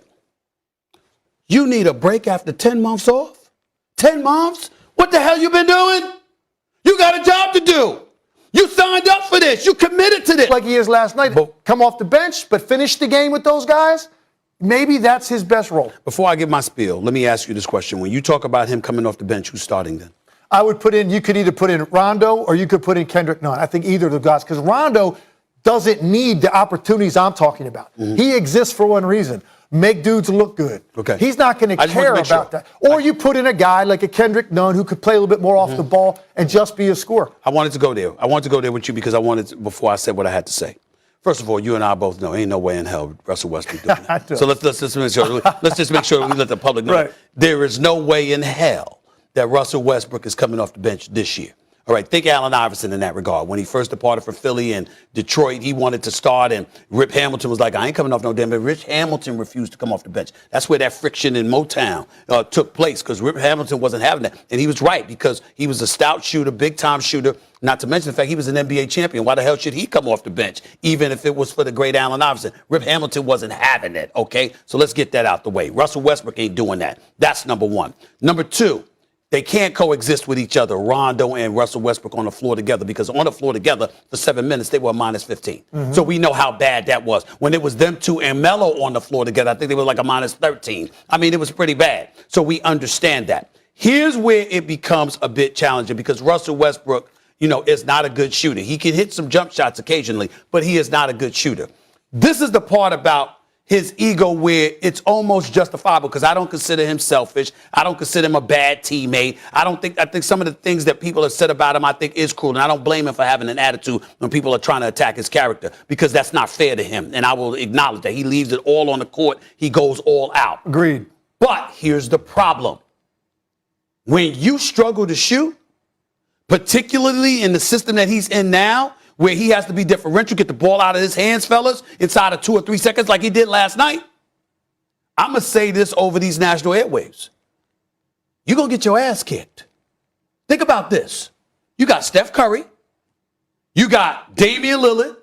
You need a break after 10 months off? 10 months? What the hell you been doing? You got a job to do. You signed up for this. You committed to this. Like he is last night. Come off the bench, but finish the game with those guys. Maybe that's his best role. Before I give my spiel, let me ask you this question. When you talk about him coming off the bench, who's starting then? I would you could either put in Rondo or you could put in Kendrick Nunn. I think either of the guys, because Rondo doesn't need the opportunities I'm talking about. Mm-hmm. He exists for one reason. Make dudes look good. Okay. He's not going to care about that. Or you put in a guy like a Kendrick Nunn who could play a little bit more off the ball and just be a scorer. I wanted to go there. I wanted to go there with you because before I said what I had to say. First of all, you and I both know ain't no way in hell Russell Westbrook doing that. So let's just make sure. Let's just make sure we let the public know. Right. There is no way in hell that Russell Westbrook is coming off the bench this year. All right, think Allen Iverson in that regard. When he first departed from Philly and Detroit, he wanted to start, and Rip Hamilton was like, I ain't coming off no damn bench. Rip Hamilton refused to come off the bench. That's where that friction in Motown took place, because Rip Hamilton wasn't having that. And he was right, because he was a stout shooter, big-time shooter, not to mention the fact he was an NBA champion. Why the hell should he come off the bench, even if it was for the great Allen Iverson? Rip Hamilton wasn't having it, okay? So let's get that out the way. Russell Westbrook ain't doing that. That's number one. Number two, they can't coexist with each other, Rondo and Russell Westbrook on the floor together, because on the floor together for 7 minutes, they were minus 15. Mm-hmm. So we know how bad that was. When it was them two and Melo on the floor together, I think they were like a minus 13. I mean, it was pretty bad. So we understand that. Here's where it becomes a bit challenging, because Russell Westbrook, is not a good shooter. He can hit some jump shots occasionally, but he is not a good shooter. This is the part about his ego where it's almost justifiable, because I don't consider him selfish. I don't consider him a bad teammate. I think some of the things that people have said about him, I think is cruel. And I don't blame him for having an attitude when people are trying to attack his character, because that's not fair to him. And I will acknowledge that. He leaves it all on the court. He goes all out. Agreed. But here's the problem. When you struggle to shoot, particularly in the system that he's in now, where he has to be differential, get the ball out of his hands, fellas, inside of 2 or 3 seconds like he did last night. I'm going to say this over these national airwaves. You're going to get your ass kicked. Think about this. You got Steph Curry. You got Damian Lillard.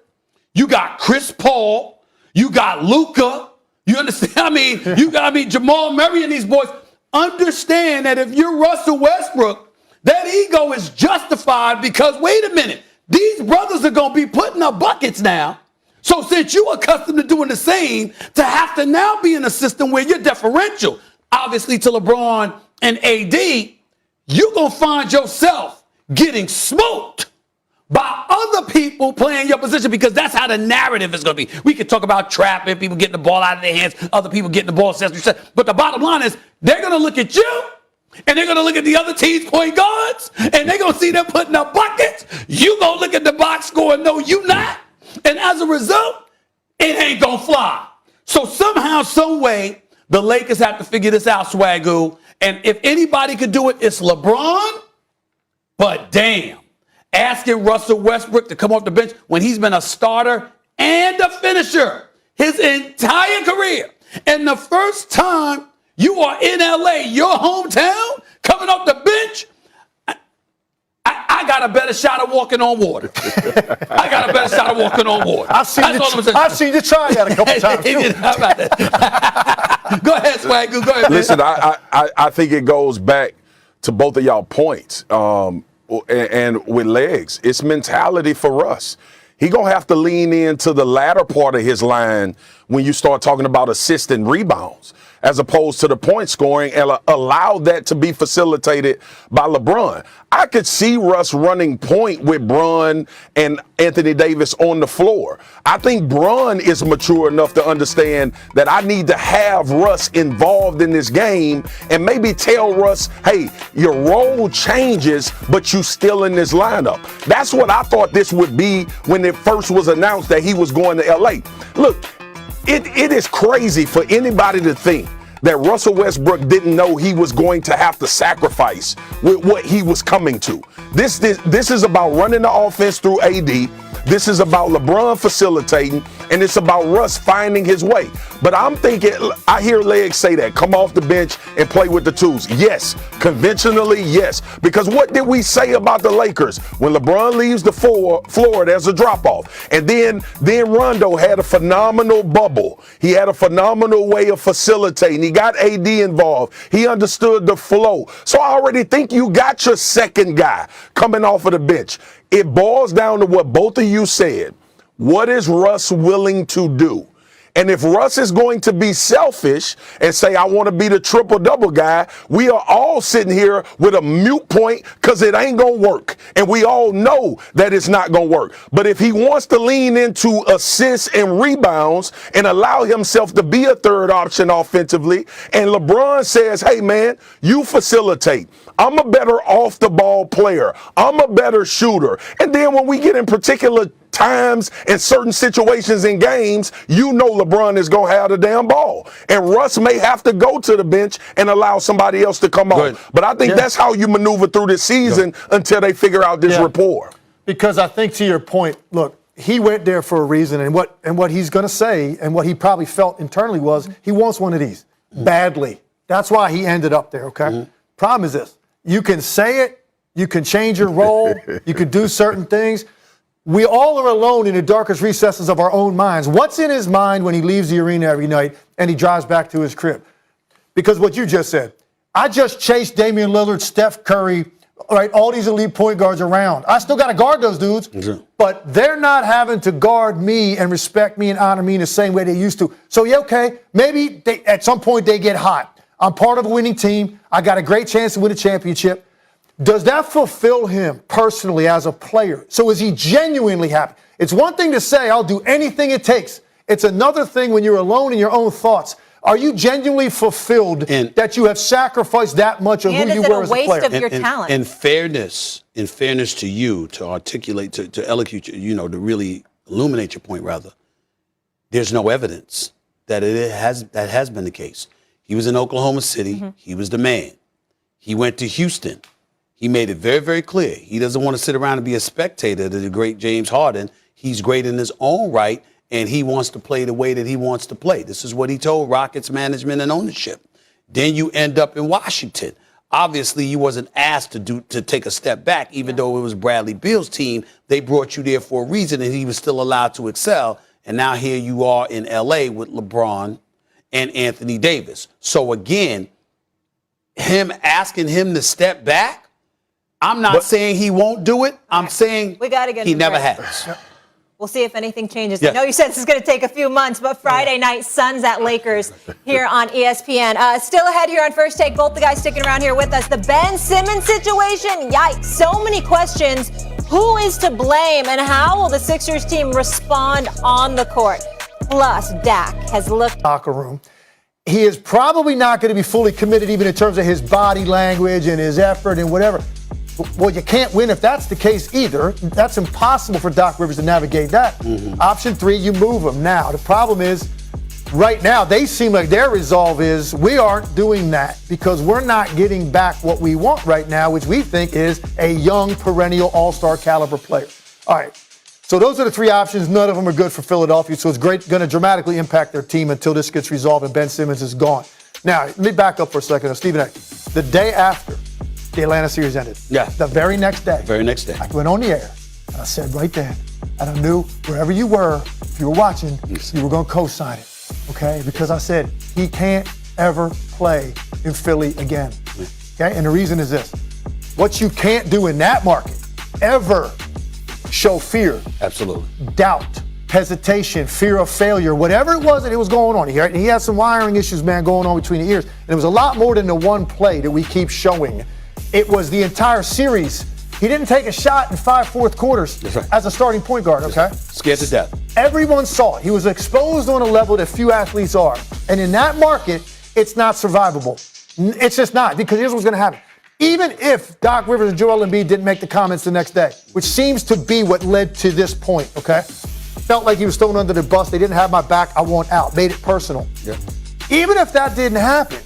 You got Chris Paul. You got Luka. You understand? You got Jamal Murray and these boys. Understand that if you're Russell Westbrook, that ego is justified, because, wait a minute, these brothers are going to be putting up buckets now. So since you're accustomed to doing the same, to have to now be in a system where you're differential, obviously to LeBron and AD, you're going to find yourself getting smoked by other people playing your position, because that's how the narrative is going to be. We could talk about trapping, people getting the ball out of their hands, other people getting the ball, but the bottom line is they're going to look at you, and they're going to look at the other team's point guards, and they're going to see them putting up buckets. You going to look at the box score and know you not. And as a result, it ain't going to fly. So somehow, some way, the Lakers have to figure this out, Swagoo. And if anybody could do it, it's LeBron. But damn, asking Russell Westbrook to come off the bench when he's been a starter and a finisher his entire career. And the first time you are in LA, your hometown, coming off the bench, I got a better shot of walking on water. I got a better shot of walking on water. I've seen you try that a couple times, too. Go ahead, Swagoo. Go ahead, man. Listen, I think it goes back to both of y'all points. And with legs, it's mentality for Russ. He going to have to lean into the latter part of his line when you start talking about assists and rebounds, as opposed to the point scoring, and allow that to be facilitated by LeBron. I could see Russ running point with Bron and Anthony Davis on the floor. I think Bron is mature enough to understand that I need to have Russ involved in this game, and maybe tell Russ, hey, your role changes, but you still in this lineup. That's what I thought this would be when it first was announced that he was going to LA. Look, it is crazy for anybody to think that Russell Westbrook didn't know he was going to have to sacrifice with what he was coming to. This is about running the offense through AD. This is about LeBron facilitating. and it's about Russ finding his way. But I'm thinking, I hear Legs say that, come off the bench and play with the twos. Yes, conventionally, yes. Because what did we say about the Lakers? When LeBron leaves the floor, there's a drop-off. And then Rondo had a phenomenal bubble. He had a phenomenal way of facilitating. He got AD involved. He understood the flow. So I already think you got your second guy coming off of the bench. It boils down to what both of you said. What is Russ willing to do? And if Russ is going to be selfish and say, I want to be the triple-double guy, we are all sitting here with a mute point because it ain't going to work. And we all know that it's not going to work. But if he wants to lean into assists and rebounds and allow himself to be a third option offensively, and LeBron says, hey, man, you facilitate. I'm a better off-the-ball player. I'm a better shooter. And then when we get in particular times and certain situations in games, you know LeBron is going to have the damn ball. And Russ may have to go to the bench and allow somebody else to come on. But I think that's how you maneuver through this season until they figure out this rapport. Because I think, to your point, look, he went there for a reason, and what he's going to say and what he probably felt internally was he wants one of these badly. That's why he ended up there, okay? Problem is this. You can say it, you can change your role, you can do certain things. We all are alone in the darkest recesses of our own minds. What's in his mind when he leaves the arena every night and he drives back to his crib? Because what you just said, I just chased Damian Lillard, Steph Curry, right, all these elite point guards around. I still got to guard those dudes, but they're not having to guard me and respect me and honor me in the same way they used to. So, yeah, okay, maybe at some point they get hot. I'm part of a winning team. I got a great chance to win a championship. Does that fulfill him personally as a player? So is he genuinely happy? It's one thing to say, I'll do anything it takes. It's another thing when you're alone in your own thoughts. Are you genuinely fulfilled that you have sacrificed that much of who you were as a player? And is it a waste of your talent? In fairness to you, to articulate, to eloquate, to really illuminate your point, rather, there's no evidence that that has been the case. He was in Oklahoma City. He was the man. He went to Houston. He made it very, very clear. He doesn't want to sit around and be a spectator to the great James Harden. He's great in his own right, and he wants to play the way that he wants to play. This is what he told Rockets management and ownership. Then you end up in Washington. Obviously, you wasn't asked to take a step back, even though it was Bradley Beal's team. They brought you there for a reason, and he was still allowed to excel. And now here you are in L.A. with LeBron and Anthony Davis. So, again, him asking him to step back, I'm not saying he won't do it. I'm saying he never has. We'll see if anything changes. I know you said this is going to take a few months, but Friday night, Suns at Lakers here on ESPN. Still ahead here on First Take. Both the guys sticking around here with us. The Ben Simmons situation, yikes. So many questions. Who is to blame, and how will the Sixers team respond on the court? Plus, Dak has looked locker room. He is probably not going to be fully committed even in terms of his body language and his effort and whatever. Well, you can't win if that's the case either. That's impossible for Doc Rivers to navigate that. Option 3, you move him. Now, the problem is, right now, they seem like their resolve is we aren't doing that because we're not getting back what we want right now, which we think is a young, perennial, all-star caliber player. All right. So those are the 3 options. None of them are good for Philadelphia, so it's going to dramatically impact their team until this gets resolved and Ben Simmons is gone. Now, let me back up for a second. Stephen A., the day after the Atlanta series ended, the very next day, I went on the air, and I said right then, and I knew wherever you were, if you were watching, you were going to co-sign it, okay? Because I said, he can't ever play in Philly again, okay? And the reason is this. What you can't do in that market, ever, show fear. Absolutely. Doubt, hesitation, fear of failure, whatever it was that it was going on. He had some wiring issues, man, going on between the ears. And it was a lot more than the one play that we keep showing. It was the entire series. He didn't take a shot in 5 fourth quarters as a starting point guard, okay? Scared to death. Everyone saw it. He was exposed on a level that few athletes are. And in that market, it's not survivable. It's just not, because here's what's going to happen. Even if Doc Rivers and Joel Embiid didn't make the comments the next day, which seems to be what led to this point, okay? Felt like he was thrown under the bus. They didn't have my back. I want out. Made it personal. Even if that didn't happen,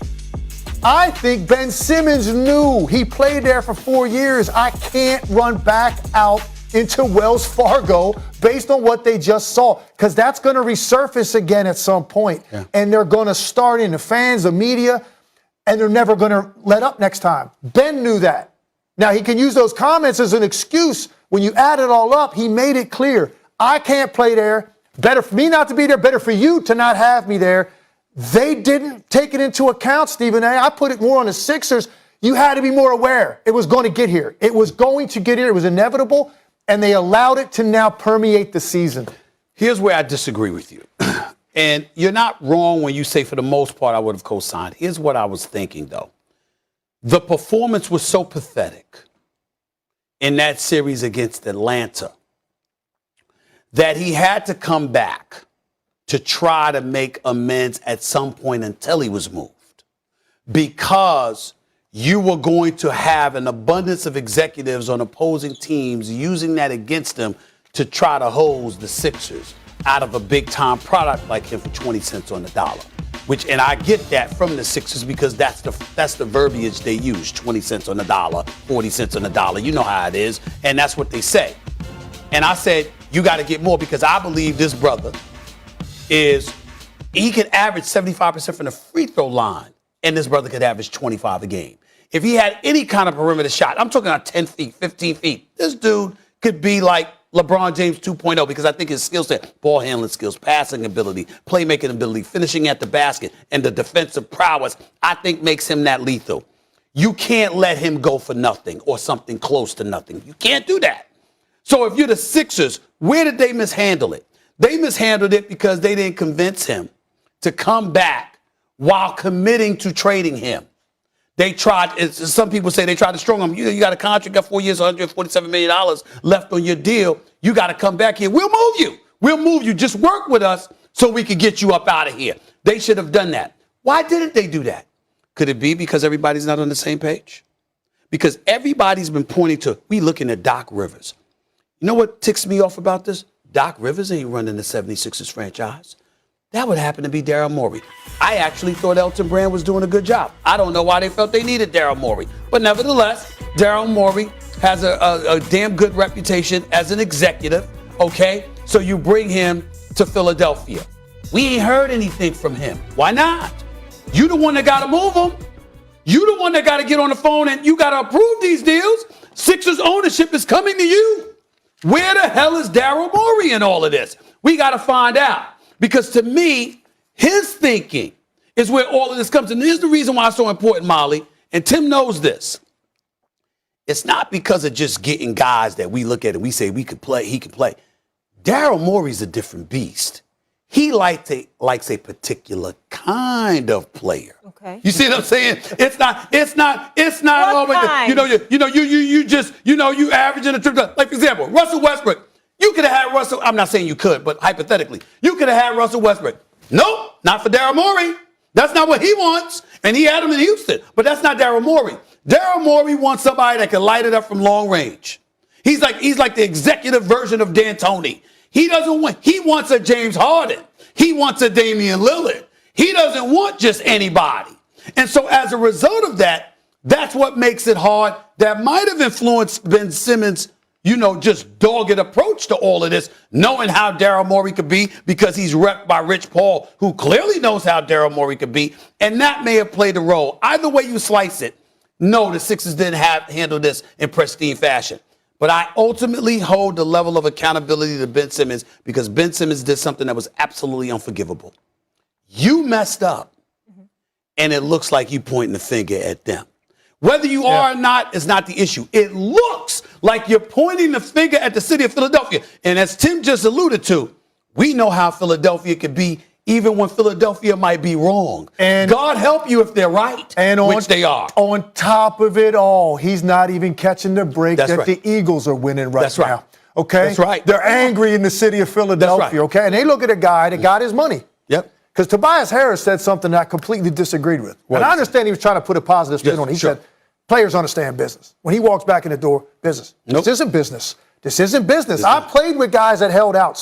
I think Ben Simmons knew. He played there for 4 years. I can't run back out into Wells Fargo based on what they just saw, because that's going to resurface again at some point. Yeah. And they're going to start in the fans, the media, and they're never going to let up next time. Ben knew that. Now, he can use those comments as an excuse. When you add it all up, he made it clear. I can't play there. Better for me not to be there. Better for you to not have me there. They didn't take it into account, Stephen A. I put it more on the Sixers. You had to be more aware. It was going to get here. It was going to get here. It was inevitable. And they allowed it to now permeate the season. Here's where I disagree with you. And you're not wrong when you say, for the most part, I would have co-signed. Here's what I was thinking, though. The performance was so pathetic in that series against Atlanta that he had to come back to try to make amends at some point until he was moved. Because you were going to have an abundance of executives on opposing teams using that against them to try to hose the Sixers out of a big-time product like him for 20 cents on the dollar. And I get that from the Sixers because that's the verbiage they use, 20 cents on the dollar, 40 cents on the dollar. You know how it is, and that's what they say. And I said, you got to get more because I believe this brother he can average 75% from the free throw line, and this brother could average 25 a game. If he had any kind of perimeter shot, I'm talking about 10 feet, 15 feet, this dude could be like LeBron James 2.0 because I think his skill set, ball handling skills, passing ability, playmaking ability, finishing at the basket, and the defensive prowess, I think makes him that lethal. You can't let him go for nothing or something close to nothing. You can't do that. So if you're the Sixers, where did they mishandle it? They mishandled it because they didn't convince him to come back while committing to trading him. They tried, some people say they tried to strong him. You got a contract, you got 4 years, $147 million left on your deal. You got to come back here. We'll move you. We'll move you. Just work with us so we can get you up out of here. They should have done that. Why didn't they do that? Could it be because everybody's not on the same page? Because everybody's been pointing to, we looking at Doc Rivers. You know what ticks me off about this? Doc Rivers ain't running the 76ers franchise. That would happen to be Daryl Morey. I actually thought Elton Brand was doing a good job. I don't know why they felt they needed Daryl Morey. But nevertheless, Daryl Morey has a damn good reputation as an executive, okay? So you bring him to Philadelphia. We ain't heard anything from him. Why not? You the one that got to move him. You the one that got to get on the phone and you got to approve these deals. Sixers ownership is coming to you. Where the hell is Daryl Morey in all of this? We got to find out. Because to me, his thinking is where all of this comes. And here's the reason why it's so important, Molly, and Tim knows this. It's not because of just getting guys that we look at and we say we could play, he could play. Daryl Morey's a different beast. He likes a particular kind of player. Okay. You see what I'm saying? It's not always, you averaging a trip. Like, for example, Russell Westbrook. You could have had Russell. I'm not saying you could, but hypothetically, you could have had Russell Westbrook. Nope, not for Daryl Morey. That's not what he wants. And he had him in Houston, but that's not Daryl Morey. Daryl Morey wants somebody that can light it up from long range. He's like the executive version of D'Antoni. He wants a James Harden. He wants a Damian Lillard. He doesn't want just anybody. And so as a result of that, that's what makes it hard. That might have influenced Ben Simmons' just dogged approach to all of this, knowing how Daryl Morey could be because he's repped by Rich Paul, who clearly knows how Daryl Morey could be, and that may have played a role. Either way you slice it, no, the Sixers didn't handle this in pristine fashion. But I ultimately hold the level of accountability to Ben Simmons because Ben Simmons did something that was absolutely unforgivable. You messed up, and it looks like you pointing the finger at them. Whether you are or not is not the issue. It looks like you're pointing the finger at the city of Philadelphia. And as Tim just alluded to, we know how Philadelphia could be even when Philadelphia might be wrong. And God help you if they're right, which they are. On top of it all, he's not even catching the break the Eagles are winning right now. Okay? That's right. They're angry in the city of Philadelphia, okay? And they look at a guy that got his money. Yep. Because Tobias Harris said something that I completely disagreed with. And I understand he was trying to put a positive spin on it. He said, players understand business. When he walks back in the door, business. This isn't business. This isn't business. I played with guys that held out.